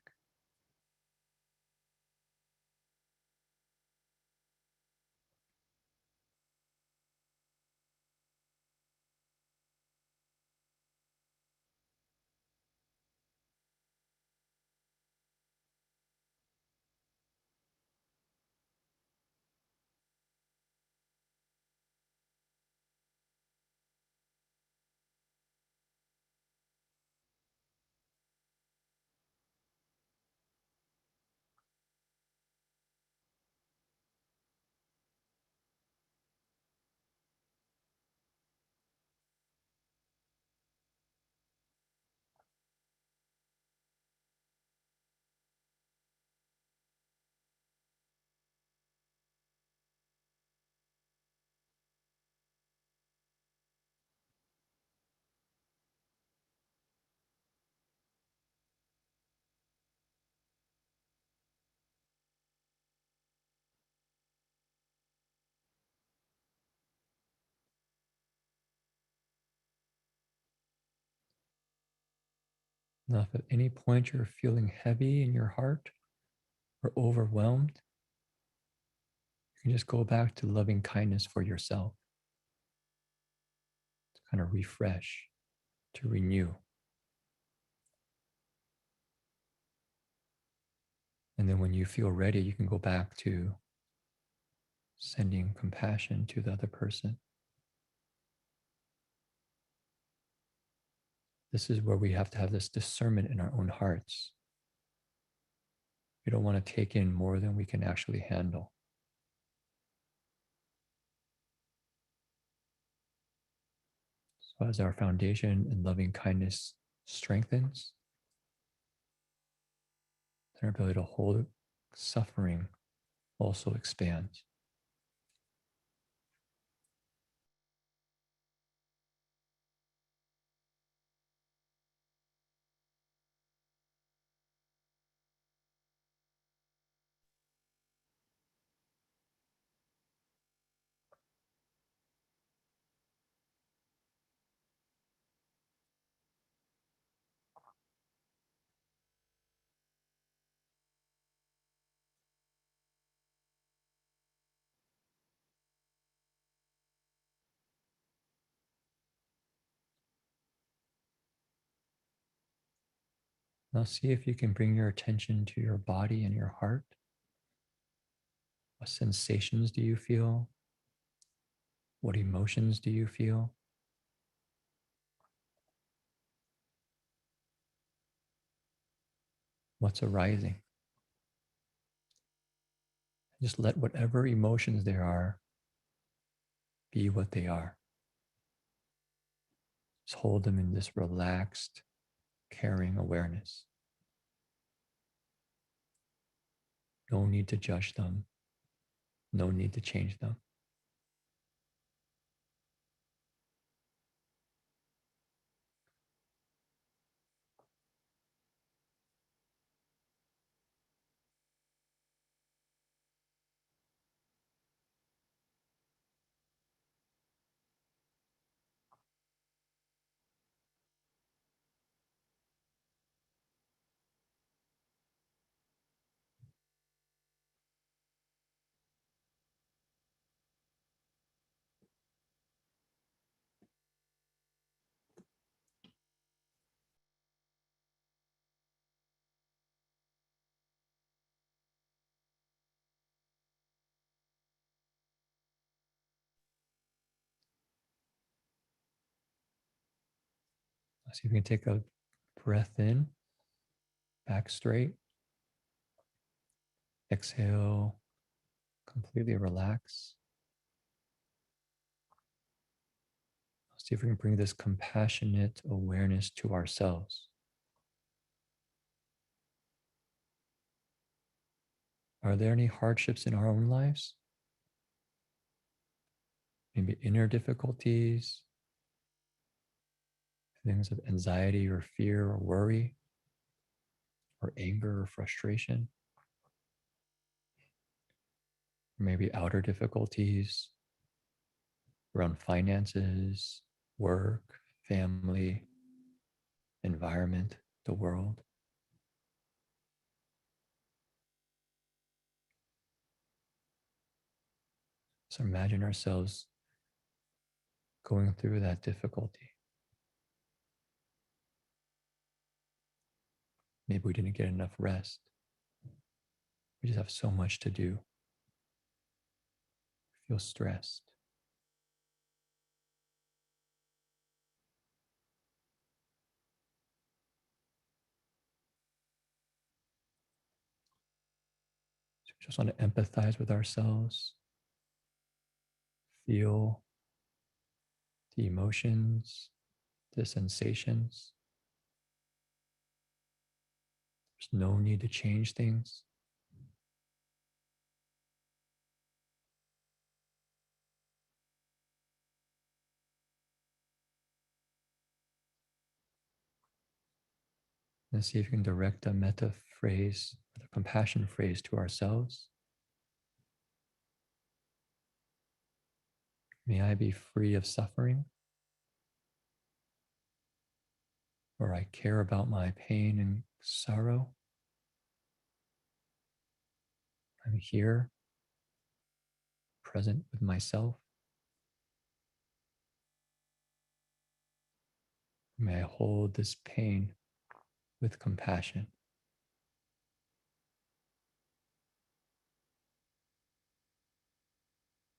Now, if at any point you're feeling heavy in your heart or overwhelmed, you can just go back to loving kindness for yourself to kind of refresh, to renew. And then when you feel ready, you can go back to sending compassion to the other person. This is where we have to have this discernment in our own hearts. We don't want to take in more than we can actually handle. So as our foundation in loving kindness strengthens, then our ability to hold suffering also expands. Now see if you can bring your attention to your body and your heart. What sensations do you feel? What emotions do you feel? What's arising? Just let whatever emotions there are be what they are. Just hold them in this relaxed, caring awareness. No need to judge them. No need to change them. So you can take a breath in, back straight. Exhale, completely relax. See if we can bring this compassionate awareness to ourselves. Are there any hardships in our own lives? Maybe inner difficulties, things of anxiety or fear or worry, or anger or frustration. Maybe outer difficulties around finances, work, family, environment, the world. So imagine ourselves going through that difficulty. Maybe we didn't get enough rest. We just have so much to do. Feel stressed. So we just want to empathize with ourselves, feel the emotions, the sensations. There's no need to change things. And see if you can direct a metta phrase, a compassion phrase to ourselves. May I be free of suffering. or I care about my pain and sorrow. I'm here, present with myself. May I hold this pain with compassion.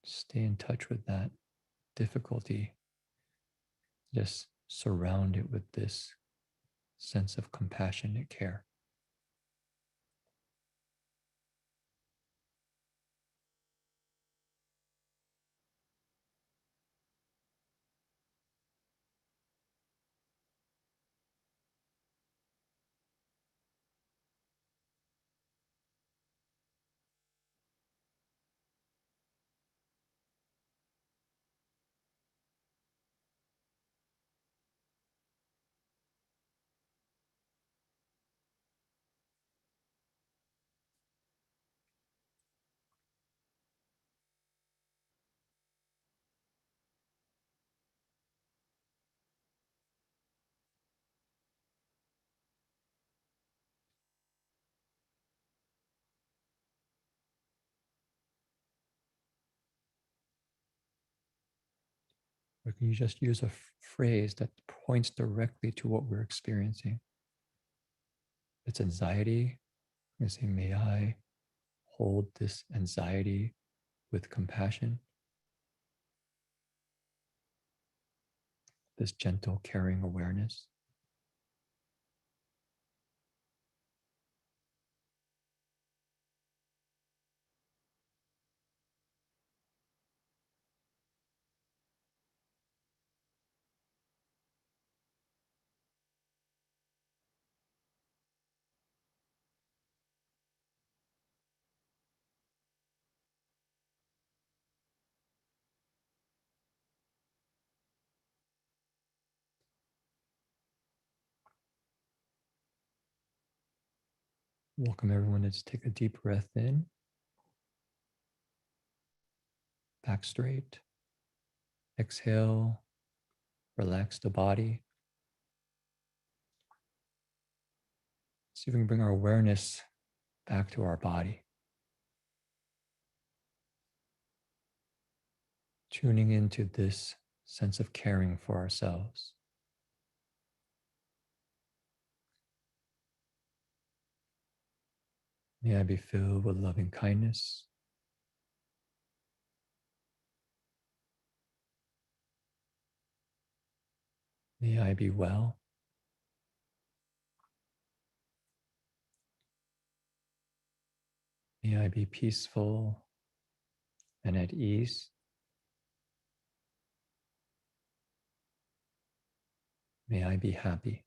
Stay in touch with that difficulty. Just surround it with this sense of compassionate care. Or can you just use a phrase that points directly to what we're experiencing? If it's anxiety, you say, may I hold this anxiety with compassion? This gentle, caring awareness. Welcome everyone to just take a deep breath in. Back straight. Exhale. Relax the body. See if we can bring our awareness back to our body. Tuning into this sense of caring for ourselves. May I be filled with loving kindness. May I be well. May I be peaceful and at ease. May I be happy.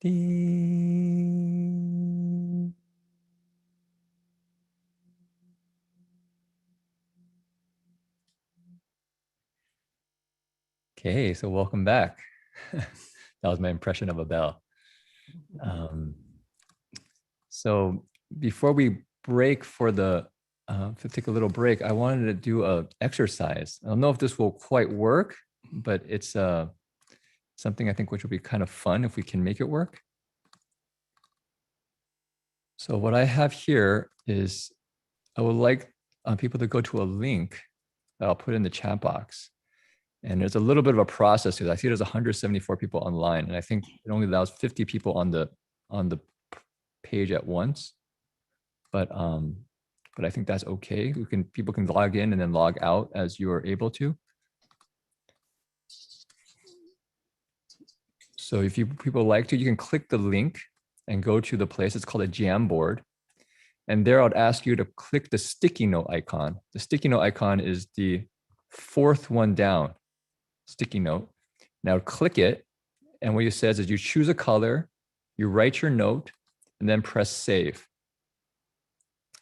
Ding. Okay, so welcome back. That was my impression of a bell. So before we break for to take a little break, I wanted to do an exercise. I don't know if this will quite work, but it's something I think which will be kind of fun if we can make it work. So what I have here is I would like people to go to a link that I'll put in the chat box. And there's a little bit of a process because I see there's 174 people online, and I think it only allows 50 people on the page at once. But I think that's okay. People can log in and then log out as you are able to. So if people like to, you can click the link and go to the place. It's called a Jamboard. And there I'd ask you to click the sticky note icon. The sticky note icon is the fourth one down, sticky note. Now click it. And what it says is you choose a color, you write your note, and then press save.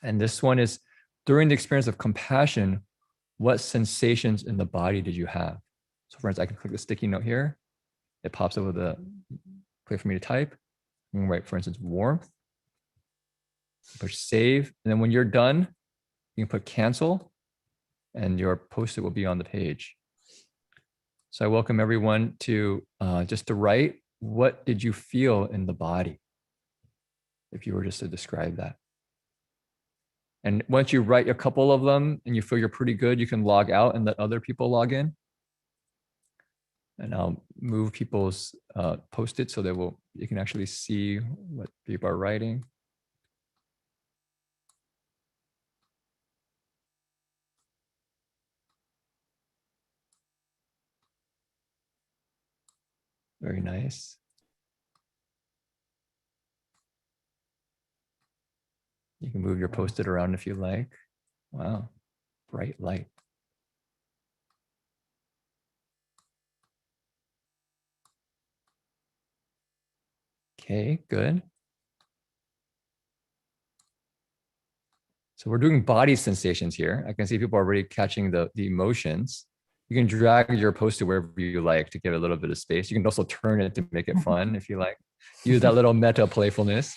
And this one is, during the experience of compassion, what sensations in the body did you have? So for instance, I can click the sticky note here. It pops up with a place for me to type. I'm gonna write, for instance, warmth. Push save. And then when you're done, you can put cancel and your post-it will be on the page. So I welcome everyone to just to write, what did you feel in the body? If you were just to describe that. And once you write a couple of them and you feel you're pretty good, you can log out and let other people log in. And I'll move people's post-it so that you can actually see what people are writing. Very nice. You can move your post-it around if you like. Wow, bright light. Okay, good. So we're doing body sensations here. I can see people are already catching the emotions. You can drag your post-it wherever you like to give it a little bit of space. You can also turn it to make it fun if you like. Use that little meta playfulness.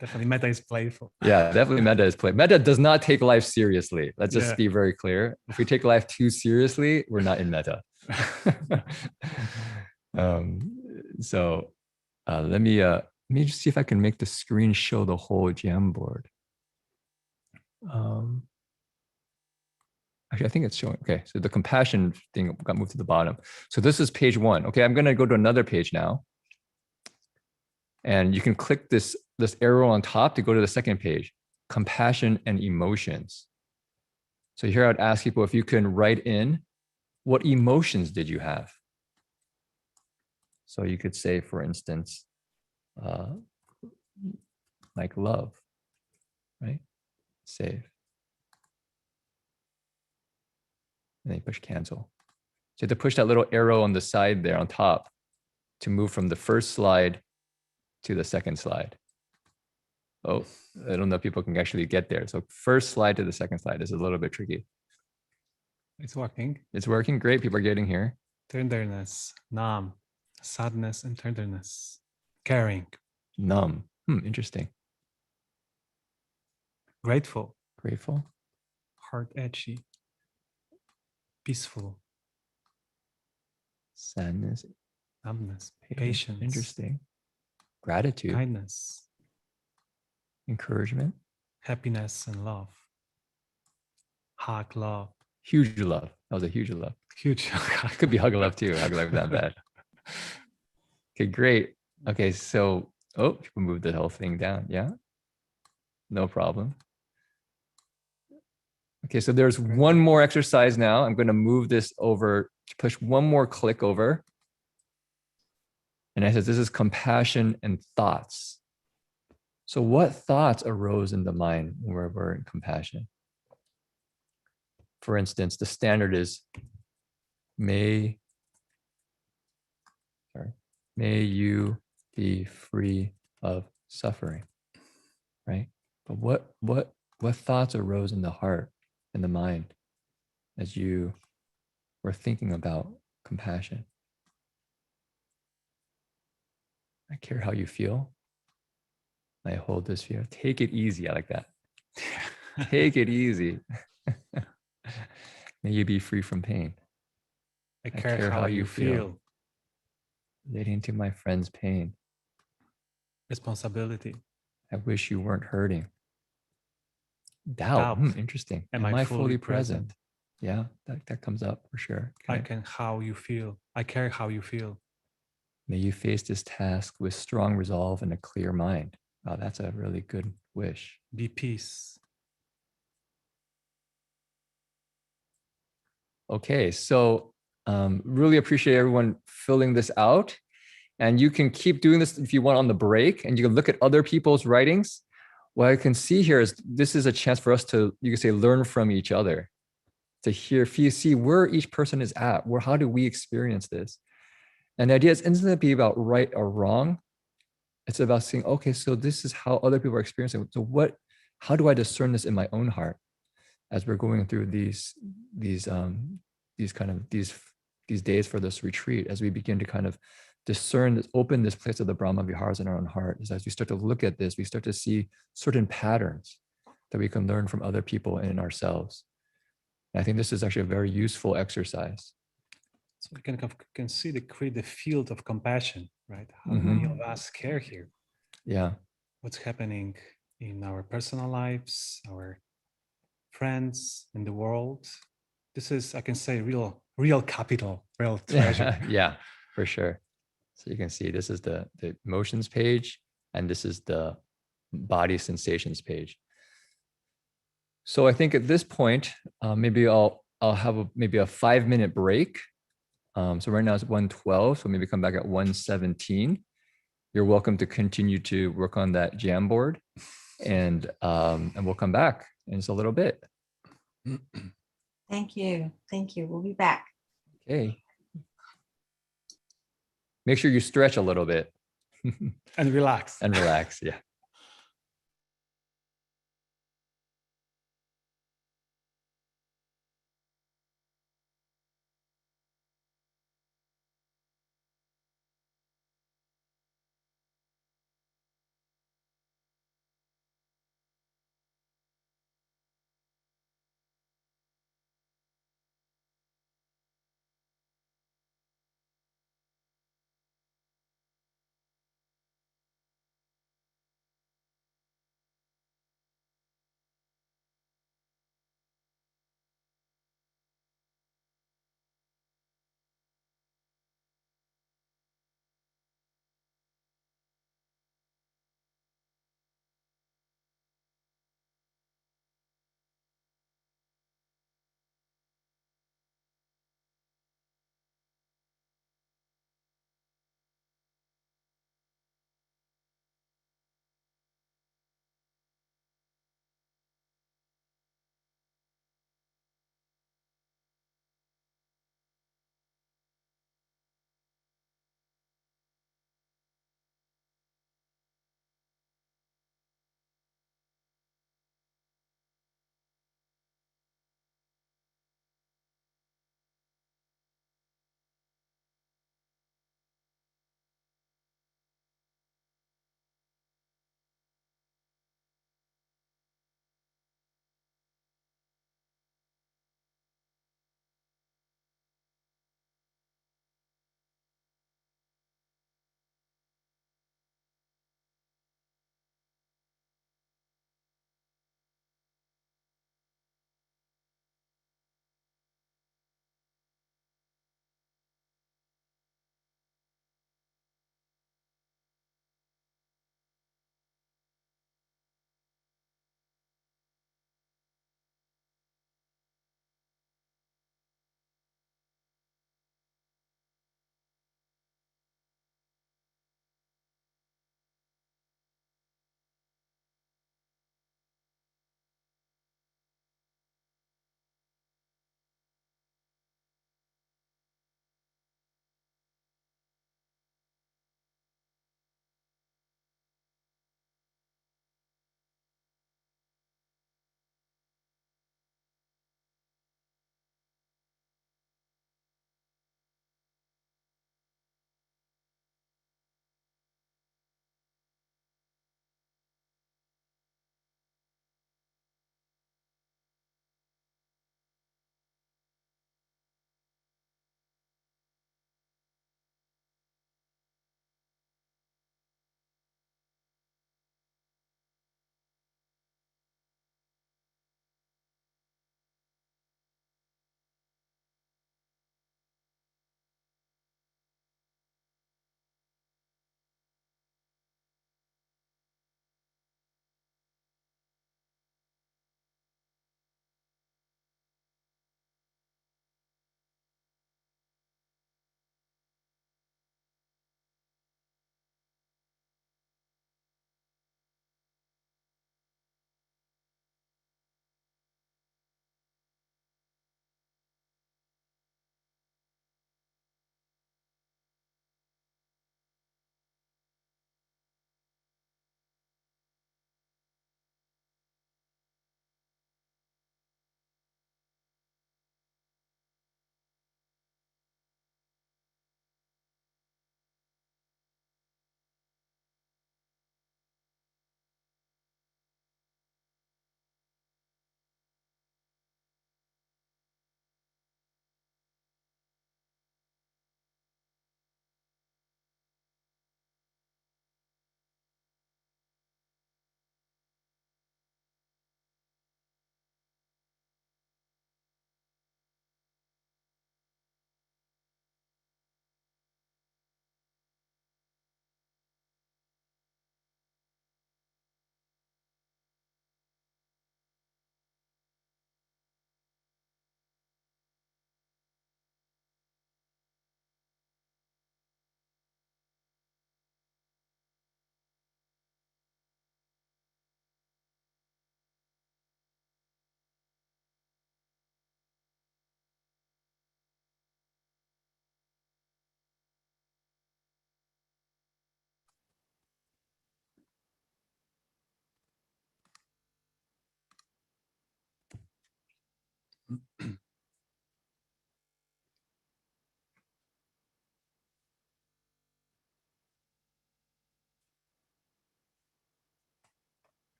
Definitely meta is playful. Yeah, definitely meta is play. Meta does not take life seriously. Let's just be very clear. If we take life too seriously, we're not in meta. Let me just see if I can make the screen show the whole Jamboard. Actually, I think it's showing. Okay, so the compassion thing got moved to the bottom. So this is page 1. Okay, I'm going to go to another page now. And you can click this arrow on top to go to the second page, compassion and emotions. So here I'd ask people if you can write in, what emotions did you have? So you could say, for instance, like love, right? Save. And then you push cancel. So you have to push that little arrow on the side there on top to move from the first slide to the second slide. Oh, I don't know if people can actually get there. So first slide to the second slide is a little bit tricky. It's working. It's working. Great. People are getting here. Tenderness, numb, sadness and tenderness, caring. Numb. Interesting. Grateful. Grateful. Heart edgy. Peaceful. Sadness. Numbness. Patience. Interesting. Gratitude. Kindness. Encouragement. Happiness and love. Hug love. Huge love. That was a huge love. Huge. It could be hug love too. Hug love not bad. Okay, great. Okay, so people moved the whole thing down. Yeah. No problem. Okay, so there's one more exercise now. I'm going to move this over, push one more click over. And I said, this is compassion and thoughts. So what thoughts arose in the mind when we're in compassion? For instance, the standard is, may you be free of suffering, right? But what thoughts arose in the heart and the mind as you were thinking about compassion? I care how you feel. I hold this fear. Take it easy. I like that. Take it easy. May you be free from pain. I care how you feel. Relating to my friend's pain. Responsibility. I wish you weren't hurting. Doubt. Interesting. Am I fully present? Yeah, that comes up for sure. I Okay. can how you feel. I care how you feel. May you face this task with strong resolve and a clear mind. Wow, that's a really good wish. Be peace. Okay, so really appreciate everyone filling this out. And you can keep doing this if you want on the break, and you can look at other people's writings. What I can see here is this is a chance for us to, you can say, learn from each other, to hear, see where each person is at, how do we experience this? And the idea is, isn't it be about right or wrong? It's about saying, okay, so this is how other people are experiencing it. So how do I discern this in my own heart as we're going through these days for this retreat, as we begin to kind of discern, open this place of the Brahma Viharas in our own heart, is as we start to look at this, we start to see certain patterns that we can learn from other people and in ourselves. And I think this is actually a very useful exercise. So we can see create the field of compassion, right? How Mhm. many of us care here? Yeah. What's happening in our personal lives, our friends, in the world? This is, I can say, real capital, real treasure. Yeah, for sure. So you can see this is the emotions page, and this is the body sensations page. So I think at this point, maybe I'll have maybe a 5-minute break. So right now it's 1:12, so maybe come back at 1:17. You're welcome to continue to work on that Jamboard, and we'll come back in just a little bit. Thank you. Thank you. We'll be back. Okay. Make sure you stretch a little bit And relax. and relax. Yeah.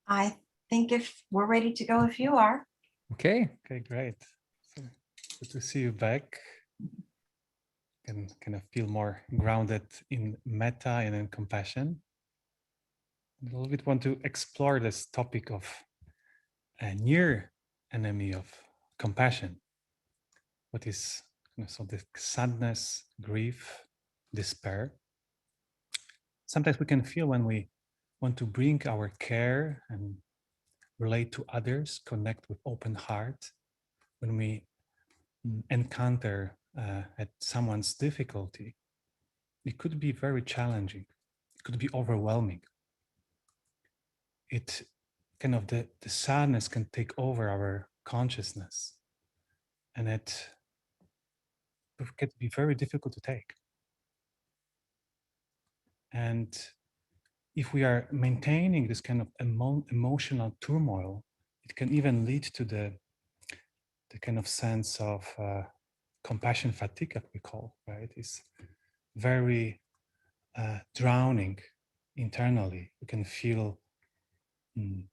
I think if we're ready to go, if you are. Okay. Okay, great. So good to see you back. Can kind of feel more grounded in metta and in compassion. A little bit want to explore this topic of a near enemy of compassion. What is so the sadness, grief, despair. Sometimes we can feel when we want to bring our care and relate to others, connect with open heart, when we encounter at someone's difficulty, it could be very challenging. It could be overwhelming. It kind of the sadness can take over our consciousness, and it can be very difficult to take. And if we are maintaining this kind of emotional turmoil, it can even lead to the kind of sense of compassion fatigue that we call, right? It's very drowning internally. We can feel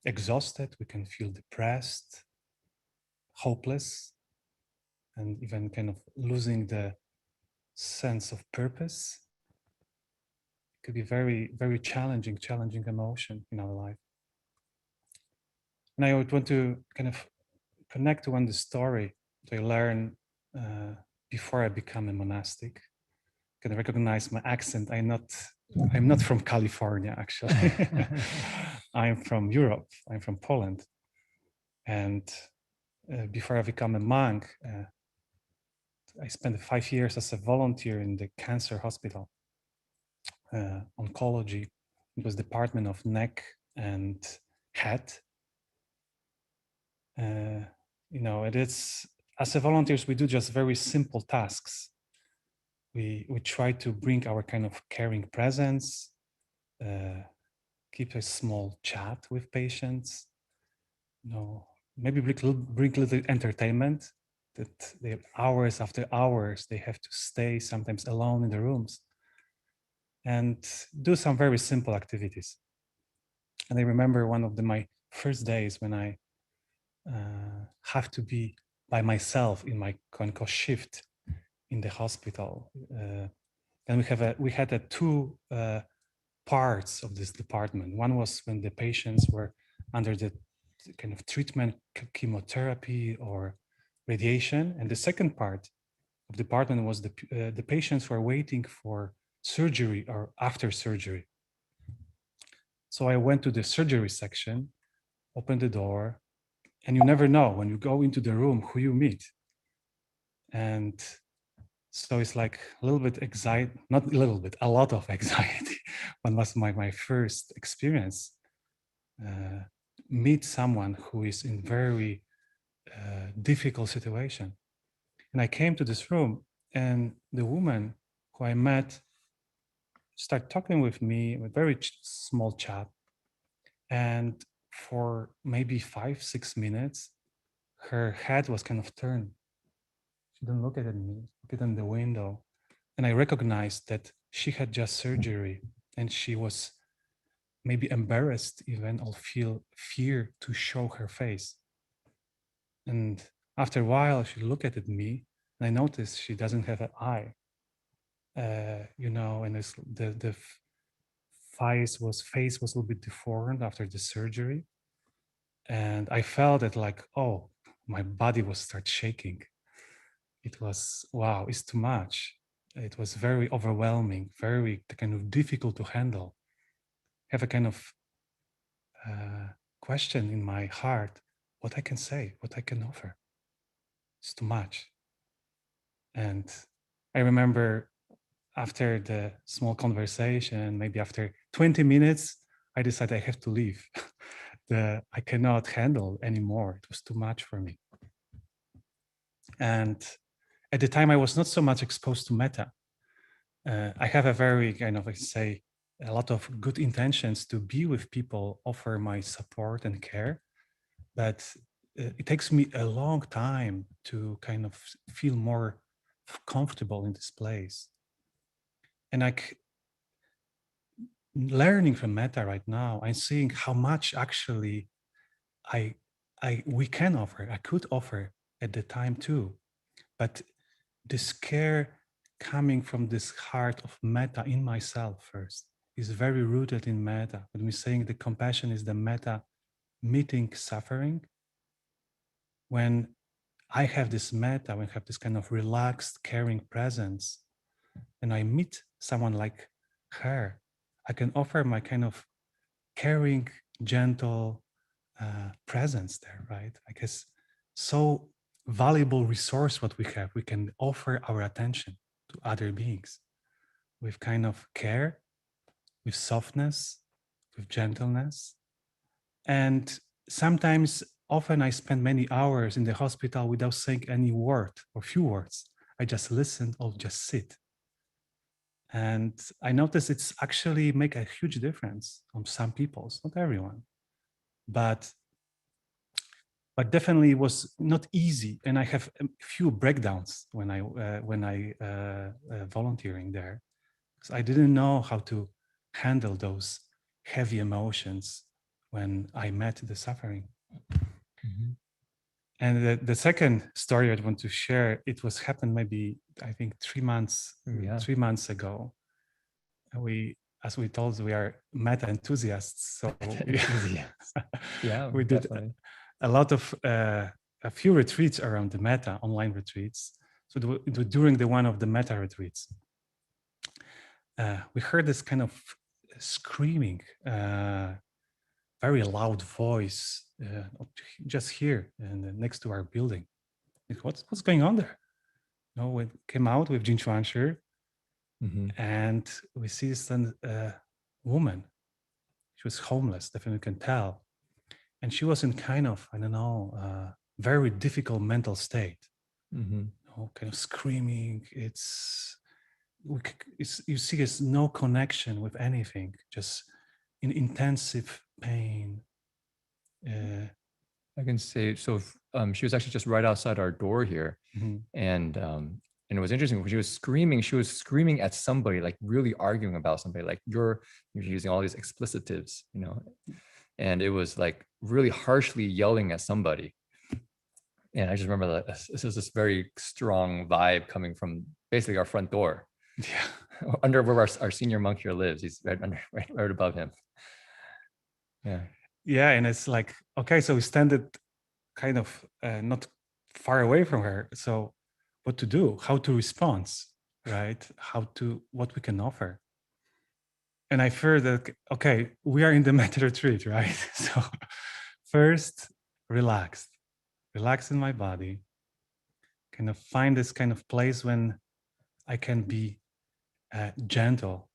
exhausted, we can feel depressed, hopeless, and even kind of losing the sense of purpose. It could be very, very challenging emotion in our life. And I would want to kind of connect to one the story that I learned before I become a monastic. Can recognize my accent. I'm not from California, actually. I'm from Europe. I'm from Poland. And before I become a monk, I spent 5 years as a volunteer in the cancer hospital, oncology. It was department of neck and head. It is, as a volunteers, we do just very simple tasks. We try to bring our kind of caring presence, keep a small chat with patients, maybe bring little entertainment, that they hours after hours, they have to stay sometimes alone in the rooms and do some very simple activities. And I remember one of my first days when I have to be by myself in my shift in the hospital. And we had two parts of this department. One was when the patients were under the kind of treatment, chemotherapy or radiation, and the second part of the department was the patients who are waiting for surgery or after surgery. So I went to the surgery section, opened the door, and you never know when you go into the room who you meet. And so it's like a little bit anxiety, not a little bit, a lot of anxiety. One was my first experience. Meet someone who is in very difficult situation. And I came to this room, and the woman who I met started talking with me, a very small chat. And for maybe 5-6 minutes, her head was kind of turned. She didn't look at me, look at the window. And I recognized that she had just surgery, and she was maybe embarrassed even, or feel fear to show her face. And after a while, she looked at me, and I noticed she doesn't have an eye. And the face was a little bit deformed after the surgery. And I felt it like, oh, my body was start shaking. It was, wow, it's too much. It was very overwhelming, very kind of difficult to handle. Have a kind of question in my heart, what I can say, what I can offer. It's too much. And I remember after the small conversation, maybe after 20 minutes, I decided I have to leave. I cannot handle anymore. It was too much for me. And at the time, I was not so much exposed to metta. I have a very kind of, a lot of good intentions to be with people, offer my support and care. But it takes me a long time to kind of feel more comfortable in this place. And learning from metta right now. I'm seeing how much actually we can offer, I could offer at the time too. But this care coming from this heart of metta in myself first is very rooted in metta. When we're saying the compassion is the metta meeting suffering, when I have this metta, when I have this kind of relaxed, caring presence, and I meet someone like her, I can offer my kind of caring, gentle presence there, right? I guess so valuable resource what we have. We can offer our attention to other beings with kind of care, with softness, with gentleness. And sometimes, often I spend many hours in the hospital without saying any word or few words. I just listen or just sit. And I notice it's actually make a huge difference on some people, not everyone. But definitely it was not easy. And I have a few breakdowns when I volunteering there, because I didn't know how to handle those heavy emotions when I met the suffering. Mm-hmm. And the second story I want to share, it was happened maybe, I think 3 months, Yeah. 3 months ago. As we told, we are meta enthusiasts. So Yeah, we did definitely. a lot of, a few retreats around the meta, online retreats. So during the one of the meta retreats, we heard this kind of screaming, very loud voice, just here and next to our building. What's going on there? No, we came out with Jin Chuanshi, and we see this woman. She was homeless, definitely can tell, and she was in kind of, I don't know, very difficult mental state. You know, kind of screaming. You see, there's no connection with anything, just in intensive pain. I can say so. She was actually just right outside our door here, Mhm. and it was interesting when she was screaming. She was screaming at somebody, like really arguing about somebody. Like you're using all these explicitives, you know, and it was like really harshly yelling at somebody. And I just remember that this is this very strong vibe coming from basically our front door. Yeah. Under where our senior monk here lives. He's right above him. Yeah. Yeah, and it's like, okay, so we stand kind of not far away from her. So what to do, how to respond, right? What we can offer. And I fear that, okay, we are in the metta retreat, right? So first, relax in my body, kind of find this kind of place when I can be gentle,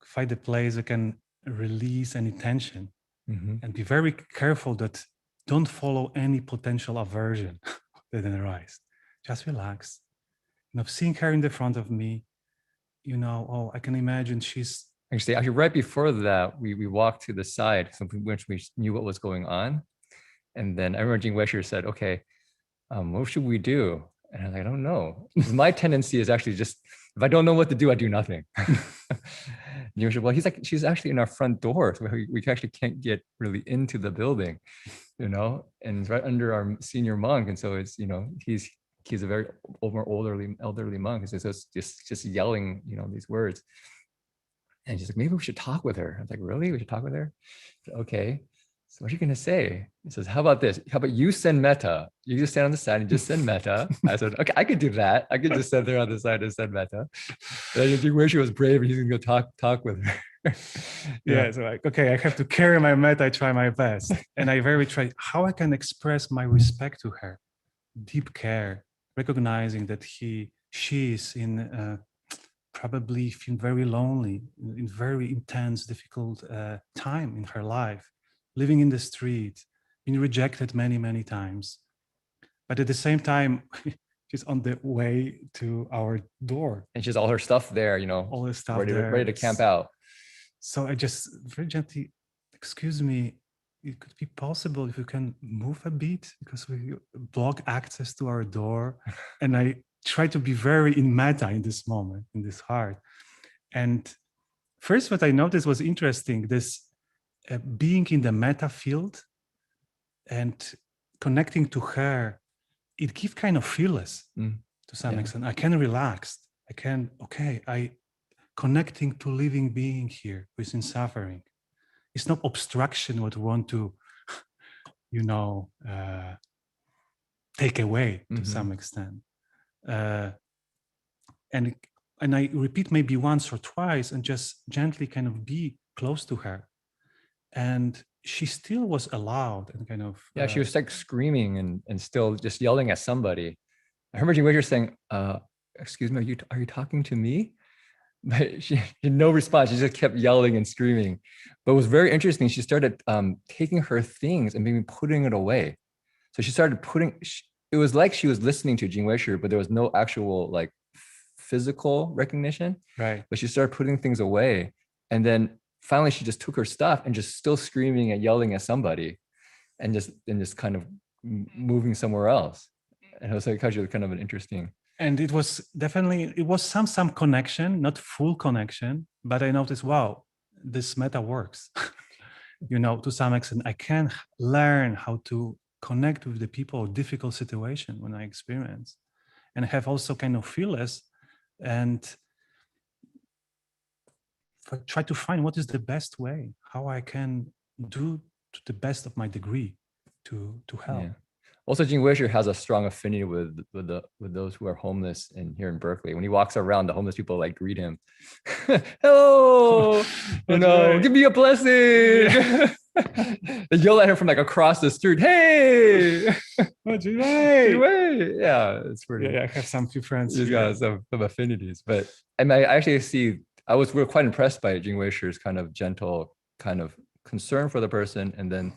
find a place I can release any tension, and be very careful that don't follow any potential aversion that arise. Just relax. You know, seeing her in the front of me, you know, oh, I can imagine she's actually right before that, we walked to the side, which we knew what was going on. And then I remember Jing Weisher said, okay, what should we do? And I was like, I don't know. My tendency is actually just, if I don't know what to do, I do nothing. Well, he's like, she's actually in our front door. So we actually can't get really into the building, you know, and it's right under our senior monk. And so it's, you know, he's a very more elderly monk. So it's just yelling, you know, these words. And she's like, maybe we should talk with her. I was like, really? We should talk with her? Said, okay. So what are you going to say? He says, how about this? How about you send metta? You just stand on the side and just send metta. I said, okay, I could do that. I could just stand there on the side and send metta. But I didn't think where she was brave. He's going to go talk with her. Yeah. So like, okay, I have to carry my mat. I try my best. And I very try how I can express my respect to her, deep care, recognizing that she is in probably feel very lonely, in very intense, difficult time in her life, living in the street, being rejected many, many times. But at the same time, she's on the way to our door. And she's all her stuff there, you know, all the stuff ready to camp out. So I just very gently, excuse me, it could be possible if you can move a bit because we block access to our door. And I try to be very in metta in this moment, in this heart. And first, what I noticed was interesting, this being in the meta field and connecting to her, it gives kind of fearless to some Yeah. extent. I can relax. I connecting to living being here who is in suffering. It's not obstruction what we want to, take away to some extent. And I repeat maybe once or twice and just gently kind of be close to her. And she still was allowed and kind of Yeah, she was like screaming and still just yelling at somebody. I remember Jing saying, excuse me, are you talking to me? But she had no response. She just kept yelling and screaming. But it was very interesting. She started taking her things and maybe putting it away. So she started it was like she was listening to Jing Weishu, but there was no actual like physical recognition. right. But she started putting things away. And then finally she just took her stuff and just still screaming and yelling at somebody and just kind of moving somewhere else. And it was like actually kind of an interesting. And it was some connection, not full connection, but I noticed, wow, this meta works. To some extent, I can learn how to connect with the people of difficult situation when I experience, and have also kind of fearless and try to find what is the best way, how I can do to the best of my degree to help. Yeah. Also, Jing Weishu has a strong affinity with those who are homeless here in Berkeley. When he walks around, the homeless people like greet him. Hello, right. Give me a blessing. They yell at him from like across the street. Hey, Jing Wei. Yeah, it's pretty. Yeah, I have some few friends. He's got some affinities, but I actually we're quite impressed by Jing Weishu's kind of gentle kind of concern for the person, and then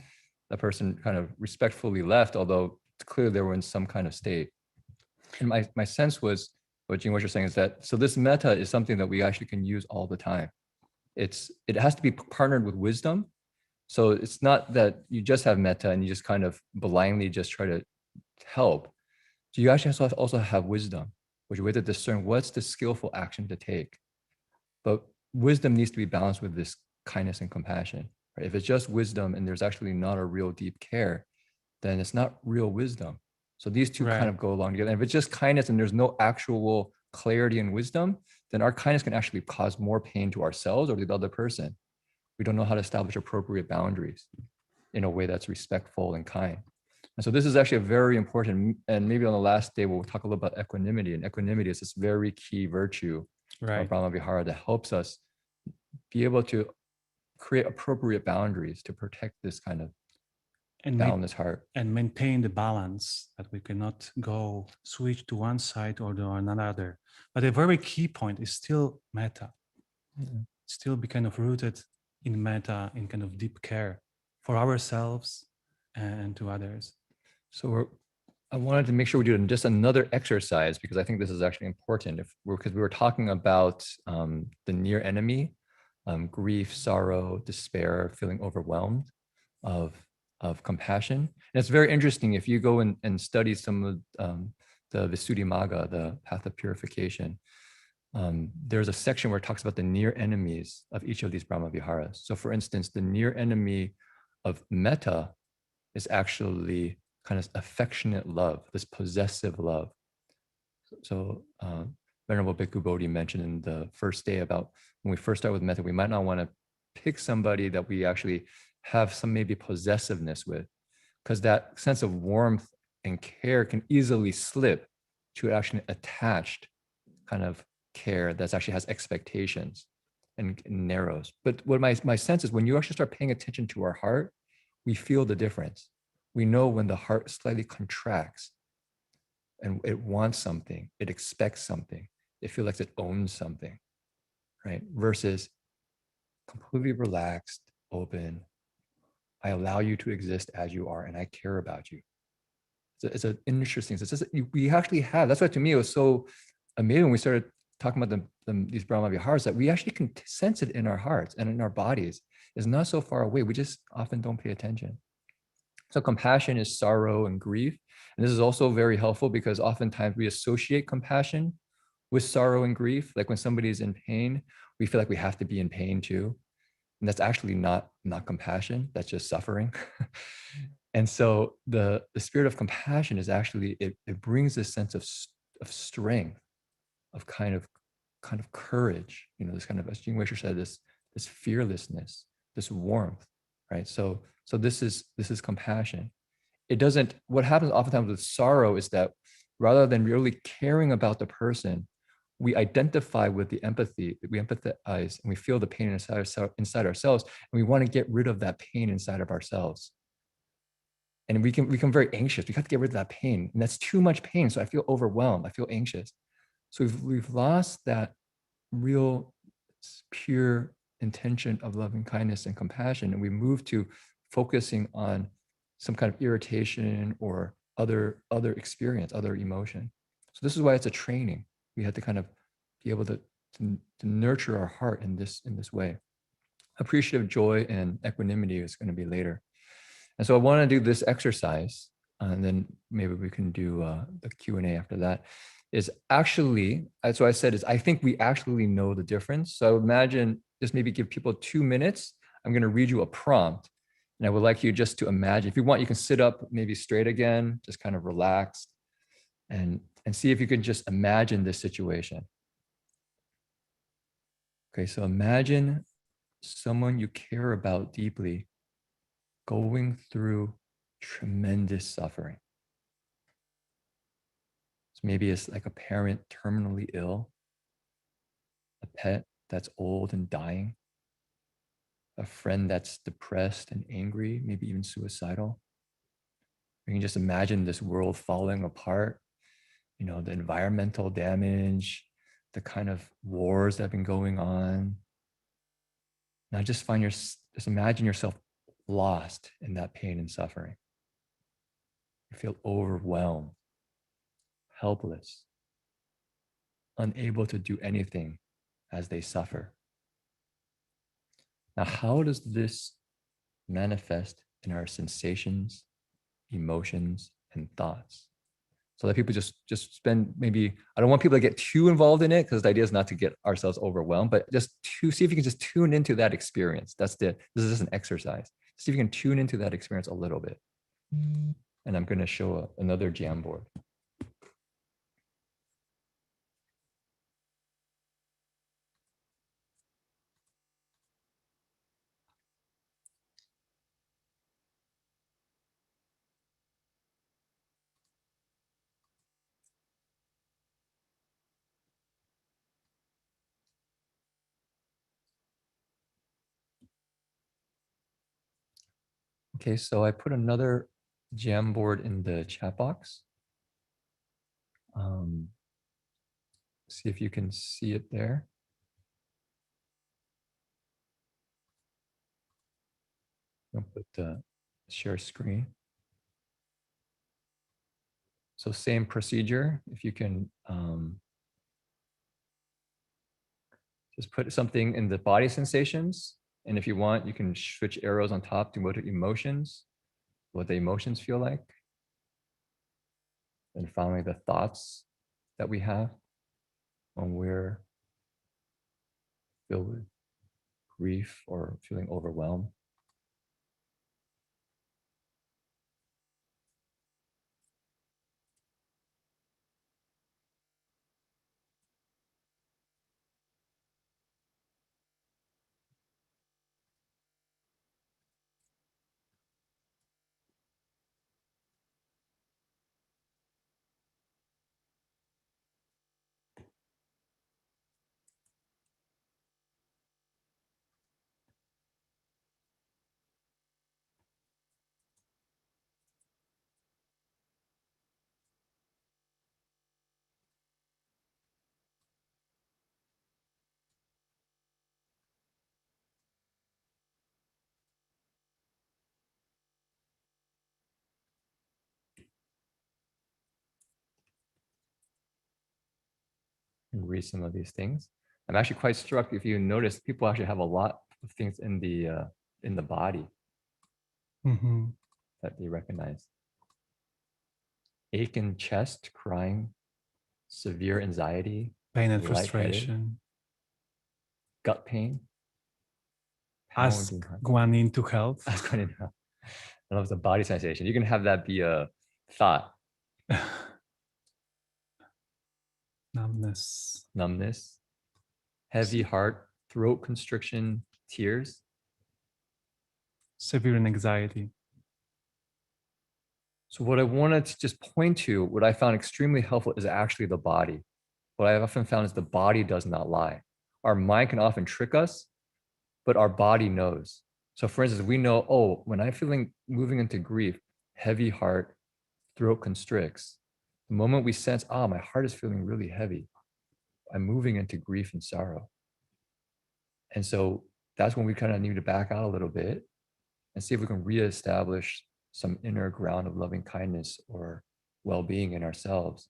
the person kind of respectfully left, although it's clear they were in some kind of state. And my sense was what Jing was saying is that, so this metta is something that we actually can use all the time. It has to be partnered with wisdom. So it's not that you just have metta and you just kind of blindly just try to help. So you actually have to also have wisdom, which we have to discern what's the skillful action to take. But wisdom needs to be balanced with this kindness and compassion. Right? If it's just wisdom and there's actually not a real deep care, then it's not real wisdom. So these two kind of go along together. And if it's just kindness and there's no actual clarity and wisdom, then our kindness can actually cause more pain to ourselves or to the other person. We don't know how to establish appropriate boundaries in a way that's respectful and kind. And so this is actually a very important, and maybe on the last day, we'll talk a little about equanimity. And equanimity is this very key virtue of Brahma Vihara that helps us be able to create appropriate boundaries to protect this kind of boundless heart. And maintain the balance, that we cannot switch to one side or to another. But a very key point is still metta. Still be kind of rooted in metta, in kind of deep care for ourselves and to others. So I wanted to make sure we do just another exercise, because I think this is actually important because we were talking about the near enemy, grief, sorrow, despair, feeling overwhelmed of compassion. And it's very interesting if you go and study some of the Visuddhimagga, the path of purification. There's a section where it talks about the near enemies of each of these Brahma Viharas. So for instance, the near enemy of metta is actually kind of affectionate love, this possessive love. So Venerable Bhikkhu Bodhi mentioned in the first day about when we first start with metta, we might not want to pick somebody that we actually have some maybe possessiveness with, because that sense of warmth and care can easily slip to actually attached kind of care that actually has expectations and narrows. But what my sense is, when you actually start paying attention to our heart, we feel the difference. We know when the heart slightly contracts and it wants something, it expects something, it feels like it owns something, right? Versus completely relaxed, open. I allow you to exist as you are, and I care about you. It's an interesting. It's just, we actually have. That's why to me it was so amazing when we started talking about these Brahma Viharas, that we actually can sense it in our hearts and in our bodies. It's not so far away. We just often don't pay attention. So compassion is sorrow and grief. And this is also very helpful because oftentimes we associate compassion with sorrow and grief. Like when somebody is in pain, we feel like we have to be in pain too. And that's actually not compassion, that's just suffering. And so the spirit of compassion is actually, it brings this sense of strength, of kind of courage, this kind of, as Jing Weisher said, this fearlessness, this warmth, right? So this is compassion. It doesn't, what happens oftentimes with sorrow is that rather than really caring about the person, we identify with the empathy, we empathize, and we feel the pain inside ourselves, and we want to get rid of that pain inside of ourselves. And we can become very anxious. We have to get rid of that pain, and that's too much pain. So I feel overwhelmed. I feel anxious. So we've lost that real pure intention of loving kindness and compassion, and we move to focusing on some kind of irritation or other experience, other emotion. So this is why it's a training. We have to kind of be able to nurture our heart in this way. Appreciative joy and equanimity is going to be later. And so I want to do this exercise, and then maybe we can do the Q&A after that. Is actually, so I said, is I think we actually know the difference. So imagine, just maybe give people 2 minutes. I'm going to read you a prompt, and I would like you just to imagine. If you want, you can sit up maybe straight again, just kind of relaxed, and see if you can just imagine this situation. Okay, so imagine someone you care about deeply going through tremendous suffering. So maybe it's like a parent terminally ill, a pet that's old and dying, a friend that's depressed and angry, maybe even suicidal. You can just imagine this world falling apart, the environmental damage, the kind of wars that have been going on. Now just imagine yourself lost in that pain and suffering. You feel overwhelmed, helpless, unable to do anything as they suffer. Now, how does this manifest in our sensations, emotions, and thoughts? So that people just spend, maybe, I don't want people to get too involved in it, because the idea is not to get ourselves overwhelmed, but just to see if you can just tune into that experience. This is just an exercise. See if you can tune into that experience a little bit. And I'm going to show another Jamboard. Okay, so I put another Jamboard in the chat box. See if you can see it there. I'll put the share screen. So same procedure. If you can just put something in the body sensations. And if you want, you can switch arrows on top to go to emotions, what the emotions feel like. And finally, the thoughts that we have when we're filled with grief or feeling overwhelmed. And read some of these things. I'm actually quite struck, if you notice, people actually have a lot of things in the body that they recognize. Ache in chest, crying, severe anxiety, Pain and lightheaded. frustration. gut pain. Ask Pounding heart. Guanyin to help. Ask Guanyin to help. I love the body sensation. You can have that be a thought. Numbness. Numbness, heavy heart, throat constriction, tears. Severe anxiety. So what I wanted to just point to, what I found extremely helpful is actually the body. What I've often found is the body does not lie. Our mind can often trick us, but our body knows. So for instance, we know, oh, when I'm feeling moving into grief, heavy heart, throat constricts. The moment we sense, oh, my heart is feeling really heavy, I'm moving into grief and sorrow. And so that's when we kind of need to back out a little bit and see if we can reestablish some inner ground of loving kindness or well-being in ourselves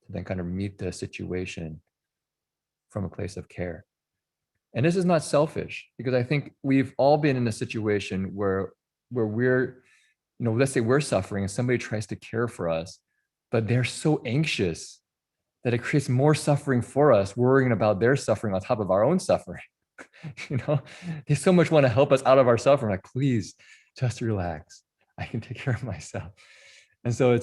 to then kind of meet the situation from a place of care. And this is not selfish, because I think we've all been in a situation where we're, let's say we're suffering and somebody tries to care for us, but they're so anxious that it creates more suffering for us, worrying about their suffering on top of our own suffering. They so much want to help us out of our suffering. Like, please just relax. I can take care of myself. And so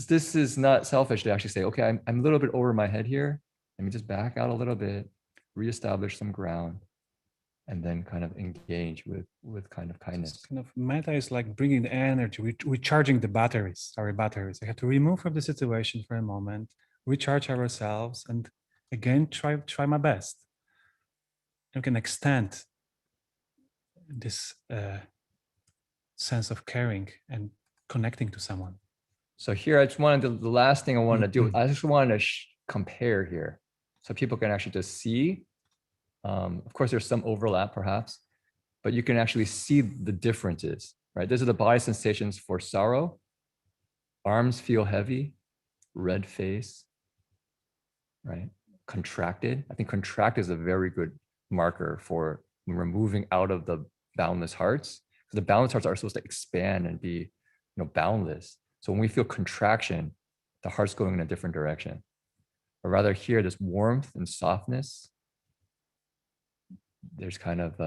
this is not selfish to actually say, okay, I'm a little bit over my head here. Let me just back out a little bit, reestablish some ground, and then kind of engage with kind of kindness. It's kind of metta is like bringing the energy, recharging the batteries, our batteries. I have to remove from the situation for a moment, recharge ourselves, and again, try my best. You can extend this sense of caring and connecting to someone. So here, I just wanted the last thing I wanted to do, I just wanted to compare here so people can actually just see. Of course, there's some overlap perhaps, but you can actually see the differences, right? These are the body sensations for sorrow. Arms feel heavy, red face, right? Contracted. I think contracted is a very good marker for when we're moving out of the boundless hearts. The boundless hearts are supposed to expand and be, boundless. So when we feel contraction, the heart's going in a different direction. But rather here, this warmth and softness, there's kind of,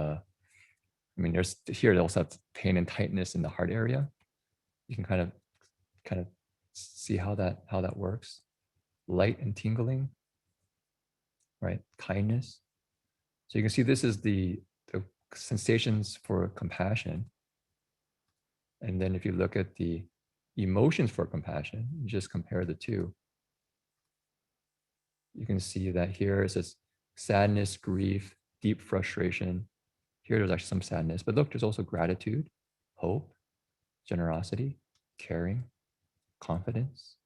there's here, they also have pain and tightness in the heart area. You can kind of see how that works. Light and tingling, right? Kindness. So you can see this is the sensations for compassion. And then if you look at the emotions for compassion, you just compare the two. You can see that here it says sadness, grief, deep frustration. Here there's actually some sadness, but look, there's also gratitude, hope, generosity, caring, confidence,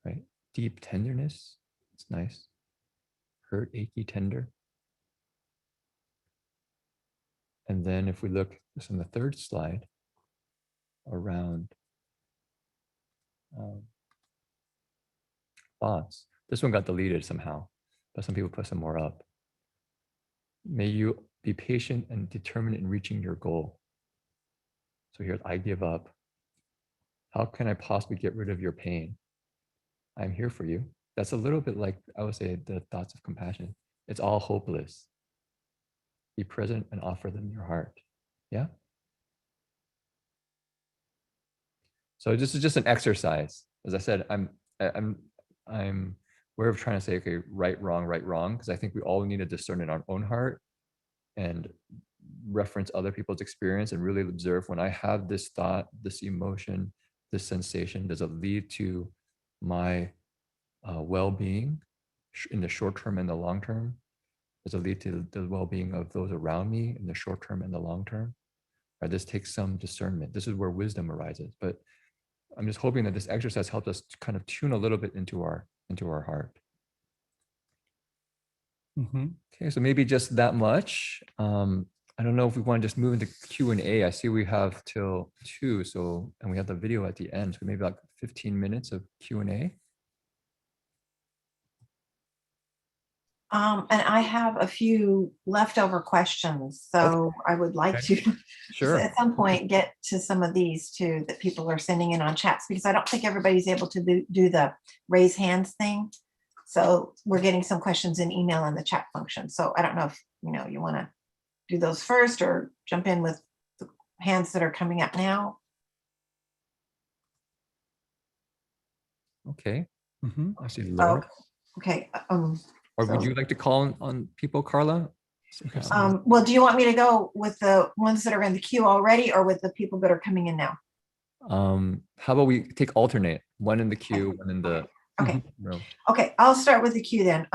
right? Deep tenderness, it's nice. Hurt, achy, tender. And then if we look just on the third slide around thoughts, this one got deleted somehow, but some people put some more up. May you be patient and determined in reaching your goal. So here's, I give up. How can I possibly get rid of your pain? I'm here for you. That's a little bit like, I would say, the thoughts of compassion. It's all hopeless. Be present and offer them your heart. Yeah? So this is just an exercise. As I said, I'm aware of trying to say, okay, right, wrong, because I think we all need to discern in our own heart and reference other people's experience and really observe when I have this thought, this emotion, this sensation, does it lead to my well-being in the short term and the long term? Does it lead to the well-being of those around me in the short term and the long term? Right, this takes some discernment. This is where wisdom arises. But I'm just hoping that this exercise helps us kind of tune a little bit into our heart. Okay, so maybe just that much. I don't know if we want to just move into Q&A. I see we have till 2, and we have the video at the end, so maybe like 15 minutes of Q&A. And I have a few leftover questions, so I would like to Sure. at some point get to some of these too that people are sending in on chats, because I don't think everybody's able to do the raise hands thing. So we're getting some questions in email in the chat function. So I don't know if, you want to do those first or jump in with the hands that are coming up now. Okay. Mhm. I see Laura. Okay. Or would so- you like to call on people, Carla? Well, do you want me to go with the ones that are in the queue already or with the people that are coming in now? How about we take alternate, one in the queue, one in the Okay. room. Okay, I'll start with the queue then.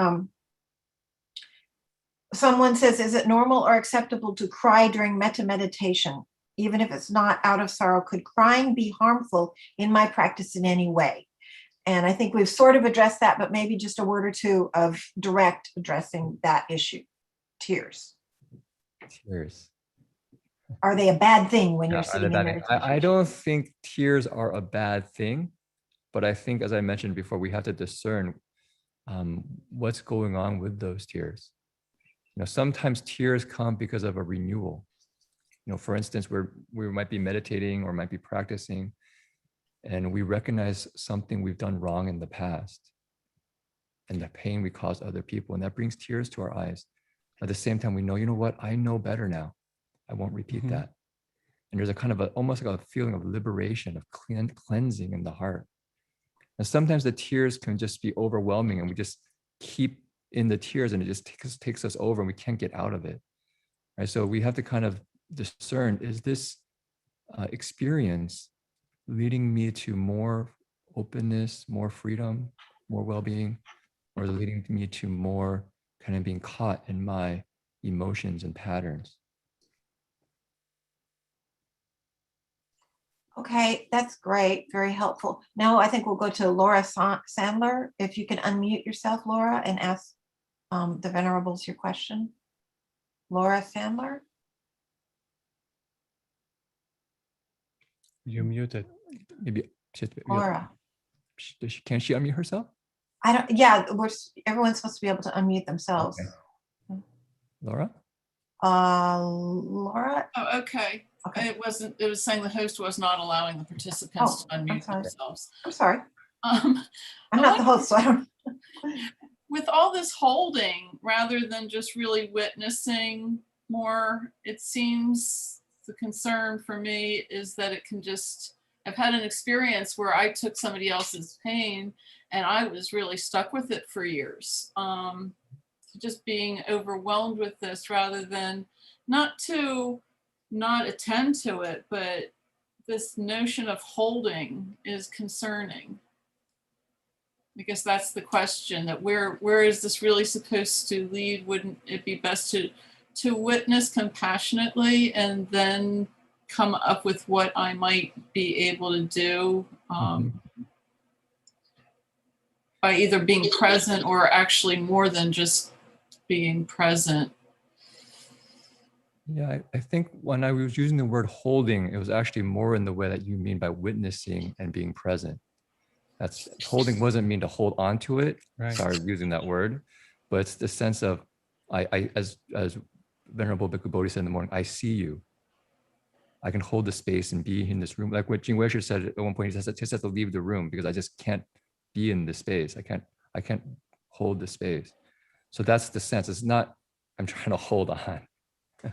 Someone says, is it normal or acceptable to cry during metta meditation? Even if it's not out of sorrow, could crying be harmful in my practice in any way? And I think we've sort of addressed that, but maybe just a word or two of direct addressing that issue. Tears. Tears. Are they a bad thing when Yeah, you're are they sitting in bad thing? meditation? I don't think tears are a bad thing, but I think, as I mentioned before, we have to discern what's going on with those tears. Sometimes tears come because of a renewal. For instance, we might be meditating or might be practicing, and we recognize something we've done wrong in the past and the pain we caused other people, and that brings tears to our eyes. At the same time, we know, what? I know better now. I won't repeat that. And there's a kind of almost like a feeling of liberation, of cleansing in the heart. And sometimes the tears can just be overwhelming, and we just keep in the tears, and it just takes us over, and we can't get out of it. Right? So we have to kind of discern: is this experience leading me to more openness, more freedom, more well-being, or is it leading me to more kind of being caught in my emotions and patterns? Okay, that's great. Very helpful. Now I think we'll go to Laura Sandler. If you can unmute yourself, Laura, and ask the Venerables your question. Laura Sandler. You muted. Maybe Laura. Can she unmute herself? I don't, yeah, everyone's supposed to be able to unmute themselves. Okay. Laura? Laura? Oh, okay. Okay. It was saying the host was not allowing the participants to I'm unmute sorry. themselves. I'm sorry. Um, I'm not the host, so I don't. with all this holding, rather than just really witnessing more, it seems the concern for me is that it can just, I've had an experience where I took somebody else's pain and I was really stuck with it for years. Just being overwhelmed with this rather than not attend to it, but this notion of holding is concerning. I guess that's the question, that where is this really supposed to lead? Wouldn't it be best to witness compassionately and then come up with what I might be able to do by either being present or actually more than just being present? Yeah, I think when I was using the word holding, it was actually more in the way that you mean by witnessing and being present. That's holding wasn't mean to hold on to it. Right. Sorry, using that word, but it's the sense of as Venerable Bhikkhu Bodhi said in the morning, I see you. I can hold the space and be in this room. Like what Jing Weisher said at one point, he just has to leave the room because I just can't be in this space. I can't hold the space. So that's the sense. It's not, I'm trying to hold on. I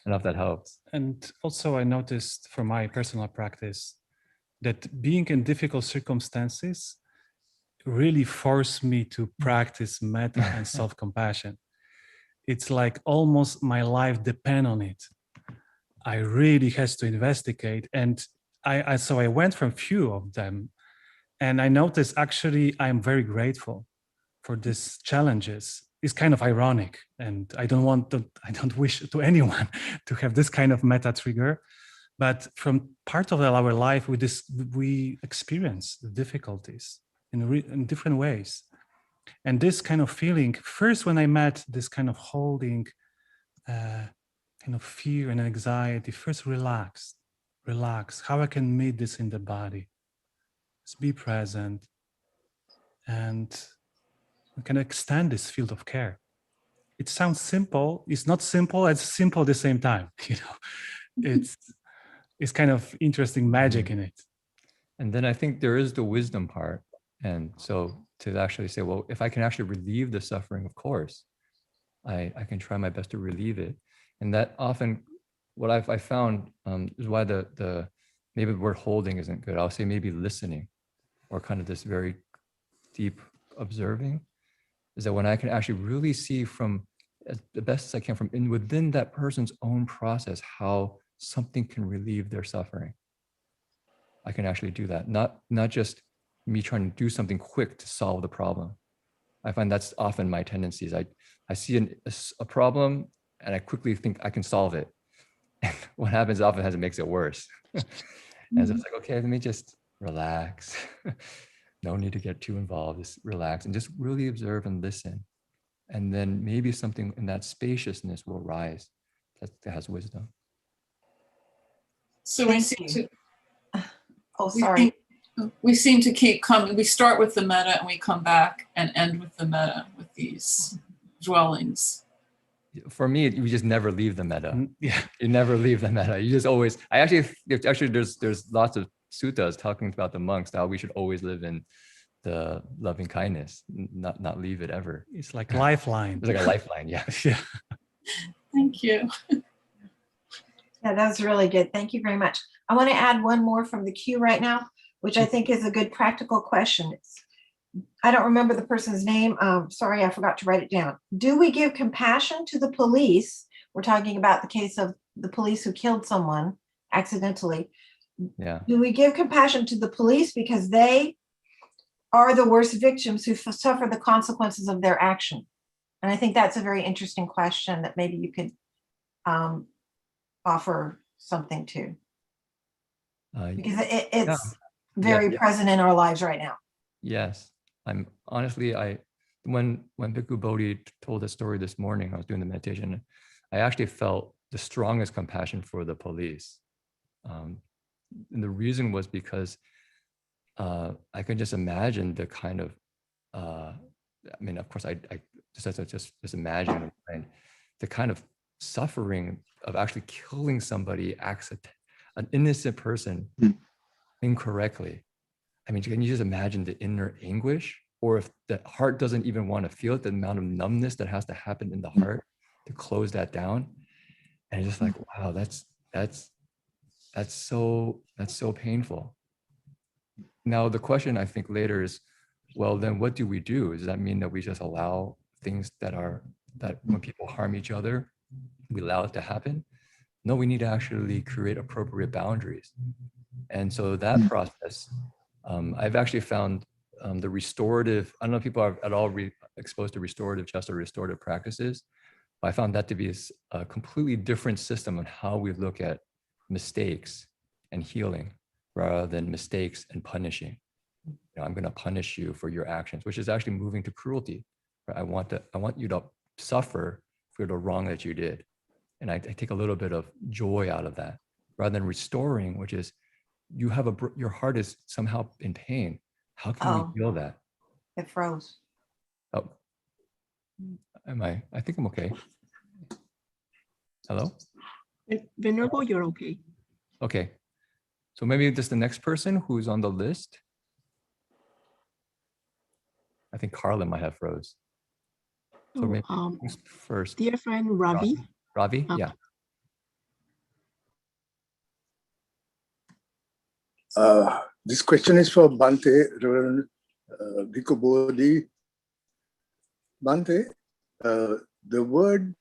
don't know if that helps. And also I noticed from my personal practice that being in difficult circumstances really forced me to practice metta and self-compassion. It's like almost my life depend on it. I really has to investigate. And so I went from few of them, and I noticed actually I'm very grateful for these challenges. It's kind of ironic, and I don't wish to anyone to have this kind of meta trigger. But from part of our life, we experience the difficulties in different ways. And this kind of feeling, first when I met this kind of holding, kind of fear and anxiety, first relax, how I can meet this in the body. Just be present and can extend this field of care. It sounds simple. It's not simple. It's simple at the same time. It's kind of interesting magic in it. And then I think there is the wisdom part. And so to actually say, well, if I can actually relieve the suffering, of course, I can try my best to relieve it. And that often, what I found is why maybe the word holding isn't good. I'll say maybe listening, or kind of this very deep observing, is that when I can actually really see from the best as I can from within that person's own process, how something can relieve their suffering. I can actually do that. Not just me trying to do something quick to solve the problem. I find that's often my tendencies. I see a problem and I quickly think I can solve it. And what happens often is it makes it worse. And so it's like, okay, let me just relax. No need to get too involved, just relax and just really observe and listen. And then maybe something in that spaciousness will rise that has wisdom. So we Thank seem you. to, Oh, we sorry. we seem to keep coming. We start with the meta and we come back and end with the meta with these dwellings. For me, you just never leave the meta. Yeah. You never leave the meta. You just always, there's lots of suttas talking about the monks, how we should always live in the loving kindness, not leave it ever. It's like lifeline. It's like a lifeline, yeah. Yeah. Thank you. Yeah, that's really good. Thank you very much. I want to add one more from the queue right now, which I think is a good practical question. I don't remember the person's name. Sorry, I forgot to write it down. Do we give compassion to the police? We're talking about the case of the police who killed someone accidentally. Yeah. Do we give compassion to the police because they are the worst victims who suffer the consequences of their action? And I think that's a very interesting question that maybe you could offer something to, because it's very present in our lives right now. Yes, I'm honestly, when Bhikkhu Bodhi told the story this morning, I was doing the meditation, I actually felt the strongest compassion for the police. And the reason was because I could just imagine the kind of, I mean, of course, I just imagine the kind of suffering of actually killing somebody, an innocent person incorrectly. I mean, can you just imagine the inner anguish? Or if the heart doesn't even want to feel it, the amount of numbness that has to happen in the heart to close that down. And it's just like, wow, that's so painful. Now, the question I think later is, well, then what do we do? Does that mean that we just allow things that when people harm each other, we allow it to happen? No, we need to actually create appropriate boundaries. And so that process, I've actually found the restorative, I don't know if people are at all exposed to restorative justice or restorative practices, but I found that to be a completely different system on how we look at mistakes and healing rather than mistakes and punishing. You know, I'm going to punish you for your actions, which is actually moving to cruelty. Right? I want you to suffer for the wrong that you did. And I take a little bit of joy out of that rather than restoring, which is your heart is somehow in pain. How can we heal that? It froze. Oh, I think I'm okay. Hello? Venerable, you're okay. Okay. So maybe just the next person who's on the list. I think Carlin might have froze. So maybe who's first? Dear friend Ravi. Ravi, yeah. This question is for Bhante, Reverend Bhikkhu Bodhi. Bhante, the word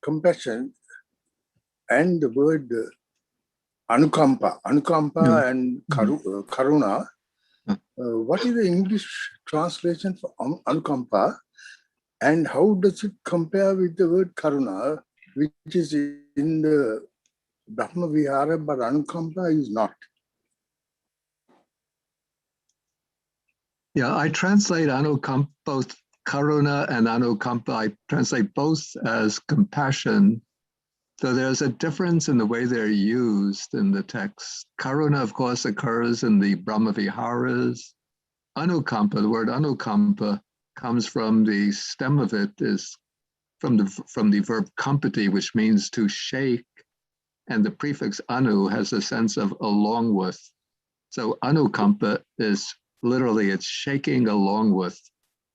compassion and the word anukampa and karuna, what is the English translation for anukampa, and how does it compare with the word karuna, which is in the Brahma Vihara, but anukampa is not? Yeah, I translate anukampa, both karuna and anukampa, I translate both as compassion. So there's a difference in the way they're used in the text. Karuna, of course, occurs in the Brahma Viharas. Anukampa, the word anukampa comes from the stem of it, is from the verb kampati, which means to shake. And the prefix anu has a sense of along with. So anukampa is literally it's shaking along with.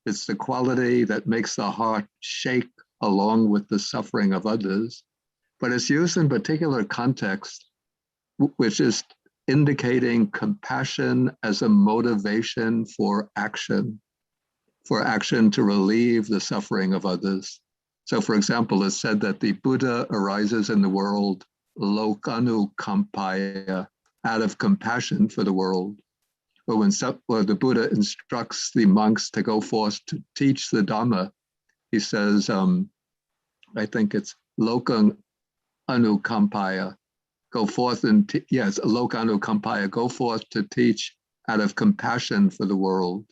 It's the quality that makes the heart shake along with the suffering of others. But it's used in particular context, which is indicating compassion as a motivation for action to relieve the suffering of others. So for example, it's said that the Buddha arises in the world lokanukampaya, out of compassion for the world. Or when the Buddha instructs the monks to go forth to teach the Dhamma, he says, I think it's lokanukampaya, go forth and, lokanukampaya, go forth to teach out of compassion for the world.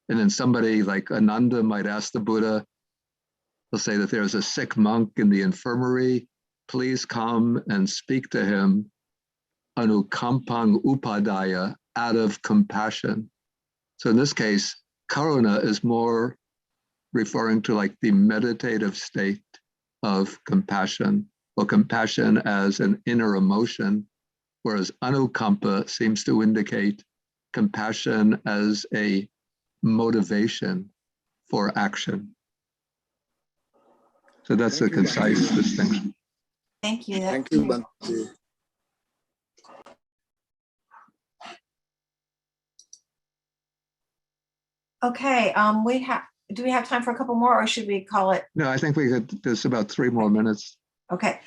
And then somebody like Ananda might ask the Buddha, they'll say that there's a sick monk in the infirmary, please come and speak to him, anukampang upadaya, out of compassion. So in this case, karuna is more referring to like the meditative state of compassion, or compassion as an inner emotion, whereas anukampa seems to indicate compassion as a motivation for action. So that's a concise distinction. Thank you. Thank you, Bhante. Okay, do we have time for a couple more, or should we call it? No, I think there's about 3 more minutes. Okay,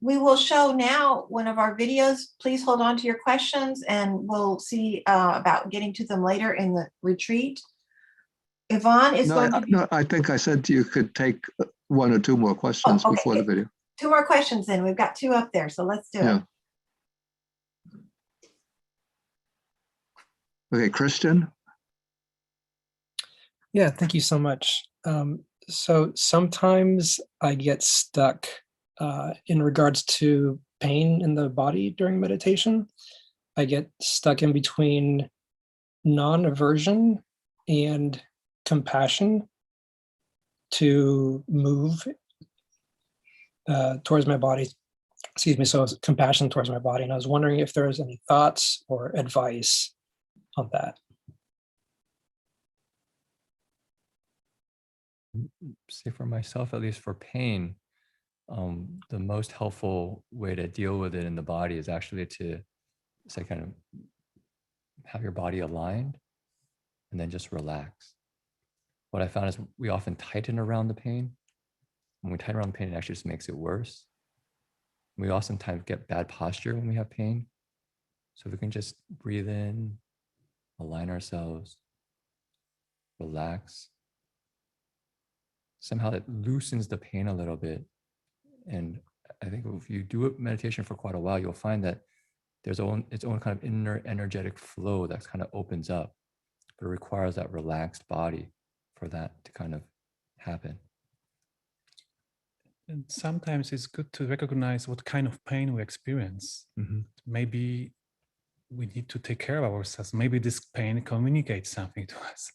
we will show now one of our videos. Please hold on to your questions and we'll see about getting to them later in the retreat. Yvonne is going to be... No, I think I said you could take 1 or 2 more questions before the video. 2 more questions then. We've got 2 up there, so let's do it. Okay, Christian? Yeah, thank you so much. So sometimes I get stuck in regards to pain in the body during meditation. I get stuck in between non-aversion and compassion to move towards my body. Excuse me, so compassion towards my body. And I was wondering if there was any thoughts or advice on that. Say for myself, at least for pain, the most helpful way to deal with it in the body is actually to say kind of have your body aligned and then just relax. What I found is we often tighten around the pain. When we tighten around the pain, it actually just makes it worse. We oftentimes get bad posture when we have pain. So if we can just breathe in, align ourselves, relax, somehow it loosens the pain a little bit. And I think if you do meditation for quite a while, you'll find that there's its own kind of inner energetic flow that kind of opens up, but it requires that relaxed body for that to kind of happen. And sometimes it's good to recognize what kind of pain we experience. Mm-hmm. Maybe we need to take care of ourselves. Maybe this pain communicates something to us.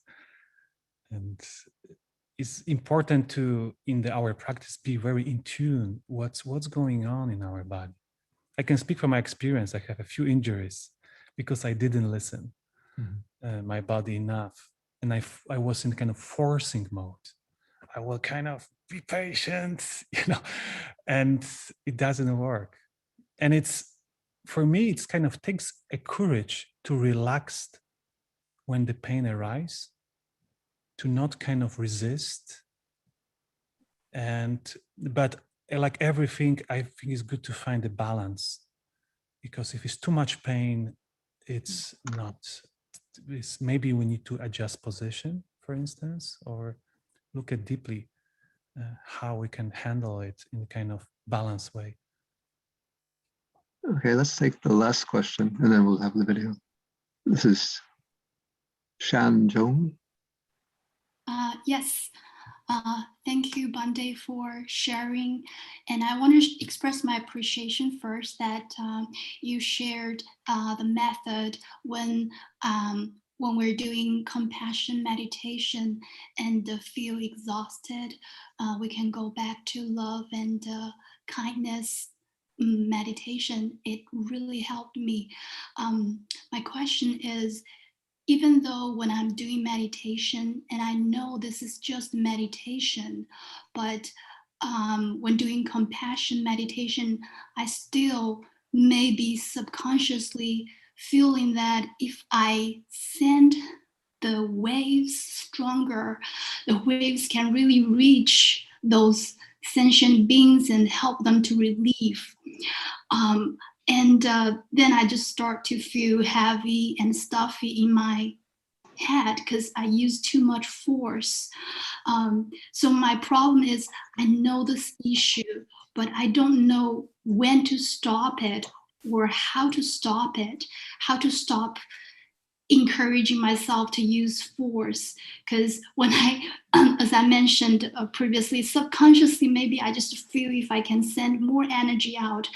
And it's important to, in our practice, be very in tune what's going on in our body. I can speak from my experience. I have a few injuries because I didn't listen my body enough. And I was in kind of forcing mode. I will kind of be patient, and it doesn't work. And for me, it's kind of takes a courage to relax when the pain arises, to not kind of resist. But like everything, I think it's good to find a balance, because if it's too much pain, maybe we need to adjust position, for instance, or look at deeply how we can handle it in a kind of balanced way. Okay, let's take the last question and then we'll have the video. This is Shan Jong. Yes. Thank you, Bhante, for sharing. And I want to express my appreciation first that you shared the method when we're doing compassion meditation and feel exhausted, we can go back to love and kindness meditation. It really helped me. My question is, even though when I'm doing meditation, and I know this is just meditation, but when doing compassion meditation, I still maybe subconsciously feeling that if I send the waves stronger, the waves can really reach those sentient beings and help them to relieve. Then I just start to feel heavy and stuffy in my head because I use too much force. So my problem is I know this issue, but I don't know when to stop it or how to stop it, how to stop encouraging myself to use force. Because when I, as I mentioned previously, subconsciously, maybe I just feel if I can send more energy out,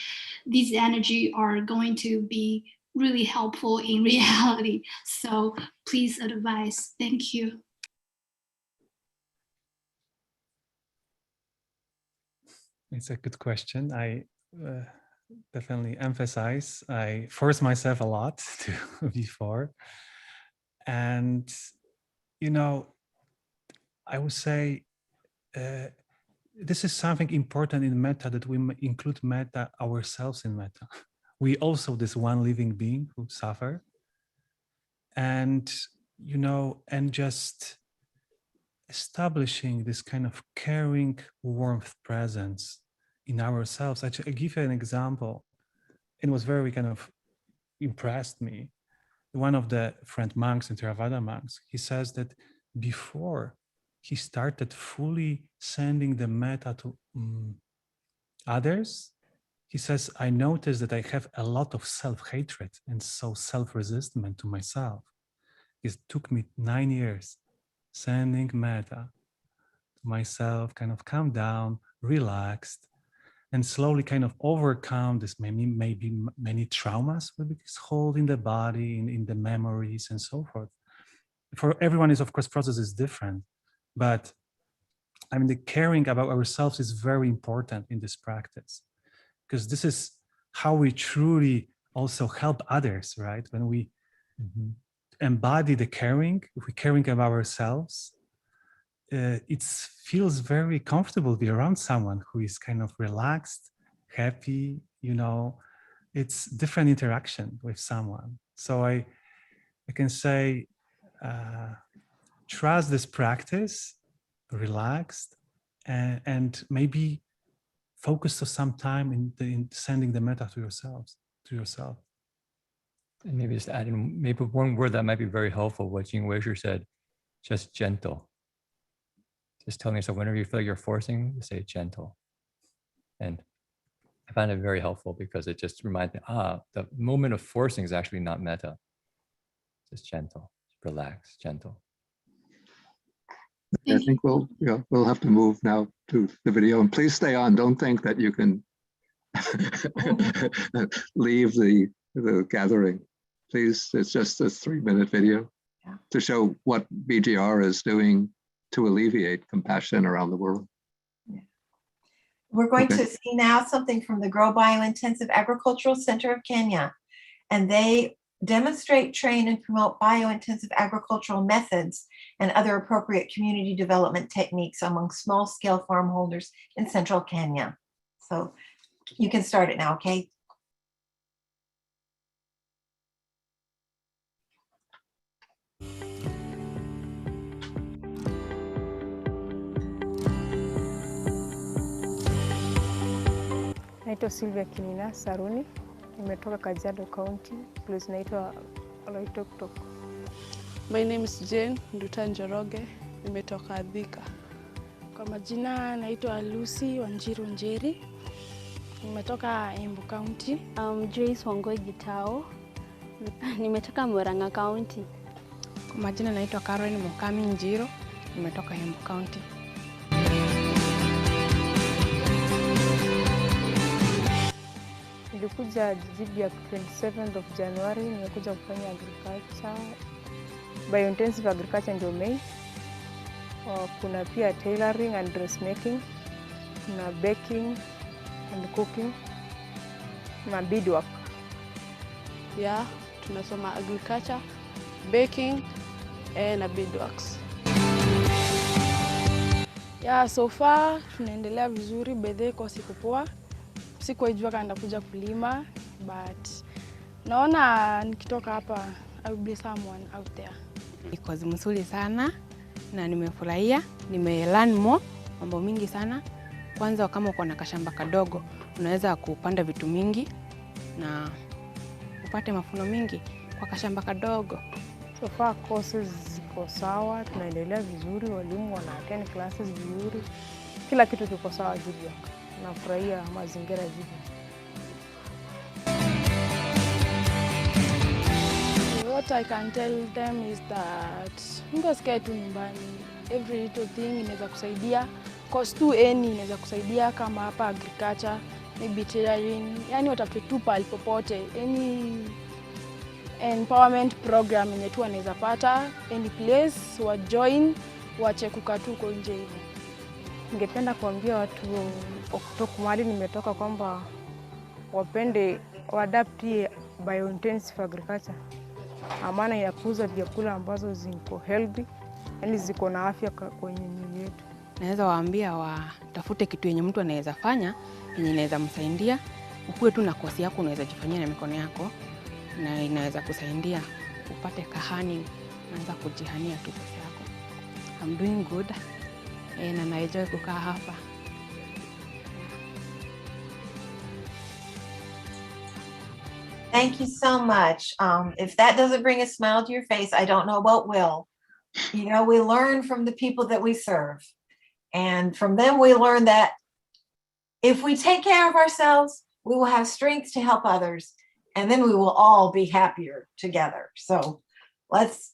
these energy are going to be really helpful in reality. So please advise. Thank you. It's a good question. I definitely emphasize. I force myself a lot to before. And, you know, I would say this is something important in metta, that we include metta ourselves in metta. We also this one living being who suffer. And, you know, and just establishing this kind of caring, warmth presence in ourselves. I give you an example. It was very kind of impressed me. One of the friend monks and Theravada monks, he says that before he started fully sending the metta to others, he says, I noticed that I have a lot of self-hatred and so self-resistment to myself. It took me 9 years sending metta to myself, kind of calm down, relaxed, and slowly kind of overcome this maybe many traumas we hold in the body, in the memories and so forth. For everyone is, of course, process is different, but I mean, the caring about ourselves is very important in this practice, because this is how we truly also help others, right? When we embody the caring, if we're caring about ourselves, it feels very comfortable to be around someone who is kind of relaxed, happy, you know, it's different interaction with someone. So I can say, trust this practice, relaxed, and maybe focus for some time in sending the metta to yourself. And maybe just add in maybe one word that might be very helpful, what Jing Weisher said, just gentle. Just telling yourself whenever you feel like you're forcing, say gentle. And I find it very helpful because it just reminds me, the moment of forcing is actually not metta. Just gentle, relax, gentle. I think we'll have to move now to the video, and please stay on. Don't think that you can leave the gathering. Please, it's just a 3-minute video to show what BGR is doing to alleviate compassion around the world. We're going to see now something from the Grow Biointensive Agricultural Center of Kenya, and they demonstrate, train, and promote biointensive agricultural methods and other appropriate community development techniques among small-scale farm holders in central Kenya. So you can start it now, okay? Naitwa Sylvia Kinina Saruni, nimetoka Kajiado County, place naitwa Oloitoktok. My name is Jane Nduta Njoroge, nimetoka Thika. Kwa majina naitwa Lucy Wanjiru Njeri, nimetoka Embu County. Joyce Wangoi Gitao, nimetoka Murang'a County. Kwa majina naitwa Karen Mukami Njiro, nimetoka Embu County. Nilikuja Jijibia 27th of January, nimekuja kufanya agriculture, biointensive agriculture ndio main. Kuna pia tailoring and dressmaking, kuna baking and cooking, na beadwork. Yeah, tunasoma agriculture baking na beadworks. Yeah, so far tunaendelea vizuri, bedhe kwa siku poa. Sikuijua kama ndakuja kulima, but naona nikitoka hapa I will be someone out there. Iko mzuri sana na nimefurahia, nimelearn more mambo mingi sana. Kwanza kama uko na kashamba kadogo, unaweza kupanda vitu mingi na upate mafuno mingi kwa kashamba kadogo. So far courses ziko sawa, tunaendelea vizuri, walimu wana attend classes vizuri. Kila kitu kiko sawa Jivyo. Nafurahia mazingira Jivyo. What I can tell them is that mtu asikae tu nyumbani. Every little thing inaweza kusaidia. Cause tu inaweza kusaidia kama hapa agriculture, maybe tailoring. Yani watafute tu pale popote. Any empowerment program yenye tu wanaweza pata, any place, wa join, wache kukaa tu huko nje hivyo. Ningependa kuambia watu kutoka mahali nimetoka kwamba wapende waadapti biointensive agriculture. Amana ya kuuza vyakula ambazo ziko healthy, yani ziko na afya kwenye miili yetu. Naweza waambia watafute kitu yenye mtu anaweza fanya, yenye inaweza msaidia. Ukue tu na kosi yako unaweza jifanyia na mikono yako na inaweza kusaidia upate kahani, unaanza kujihania tu pesa yako. I'm doing good. Na naenjoy kukaa hapa. Thank you so much. If that doesn't bring a smile to your face, I don't know what will. You know, we learn from the people that we serve. And from them, we learn that if we take care of ourselves, we will have strength to help others. And then we will all be happier together. So let's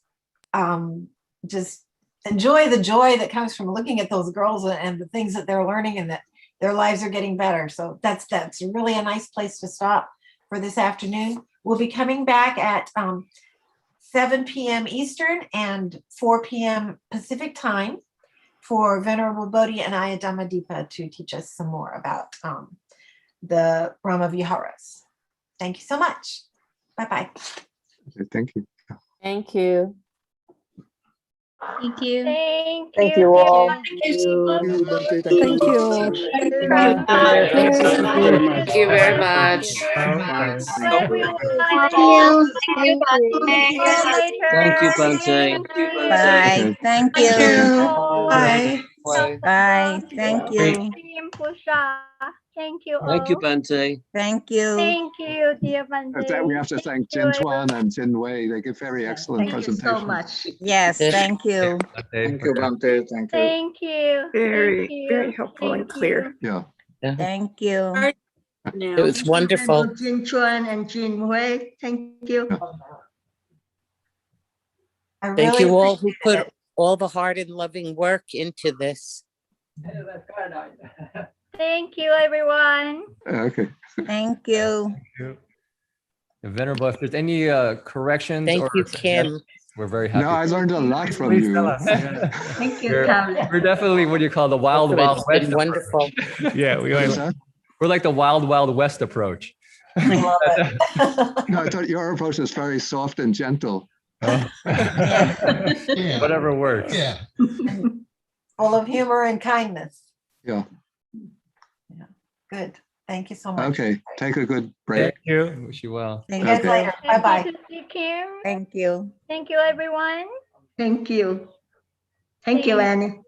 just enjoy the joy that comes from looking at those girls and the things that they're learning and that their lives are getting better. So that's really a nice place to stop for this afternoon. We'll be coming back at 7 p.m. Eastern and 4 p.m. Pacific time for Venerable Bodhi and Ayadhamma to teach us some more about the Brahma Viharas. Thank you so much. Bye-bye. Thank you. Thank you. Thank you. Thank you all. Thank you. Thank you. Thank you very much. Thank you, Bante. Bye. Thank you. Bye. Bye. Thank you. Thank you all. Thank you, Bante. Thank you. Thank you, dear Bante. We have to thank Jin Tuan and Jin Wei. They give very excellent presentations. Thank you so much. Yes, thank you. Thank you, Bante. Thank you. Thank you. Very helpful and clear. Yeah. Thank you. It was wonderful. Jin Chuan and Jin Wei. Thank you. Thank you all who put all the hard and loving work into this. Thank you, everyone. Okay. Thank you. Venerable, if there's any corrections Thank or you, Kim. we're very happy. No, I learned a lot from Please you. tell us. Thank you, We're definitely what you call the wild It's west. been wonderful. Yeah, we're like the wild west approach. Love it. No, I thought your approach was very soft and gentle. Whatever works. Yeah. Full of humor and kindness. Yeah. Good. Thank you so much. Okay. Take a good break. Thank you. Wish you well. See you guys later. Bye-bye. Thank you, Kim. Thank you. Thank you, everyone. Thank you. Thank you, Annie.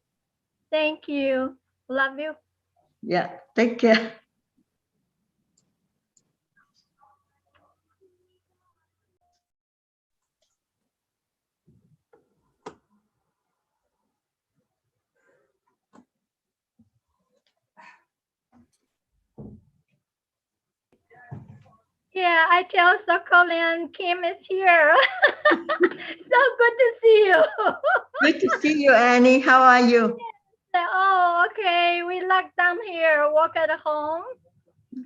Thank you. Love you. Yeah. Take care. Yeah, I tell Sokolin Kim is here. So good to see you. Good to see you, Annie. How are you? Oh, okay. We locked down here, work at home.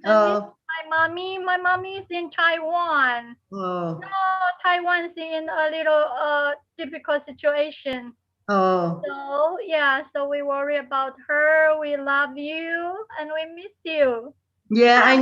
Oh, My mommy is in Taiwan. oh, Taiwan's in a little difficult situation. oh. So yeah, so we worry about her. We love you and we miss you. Yeah, I know.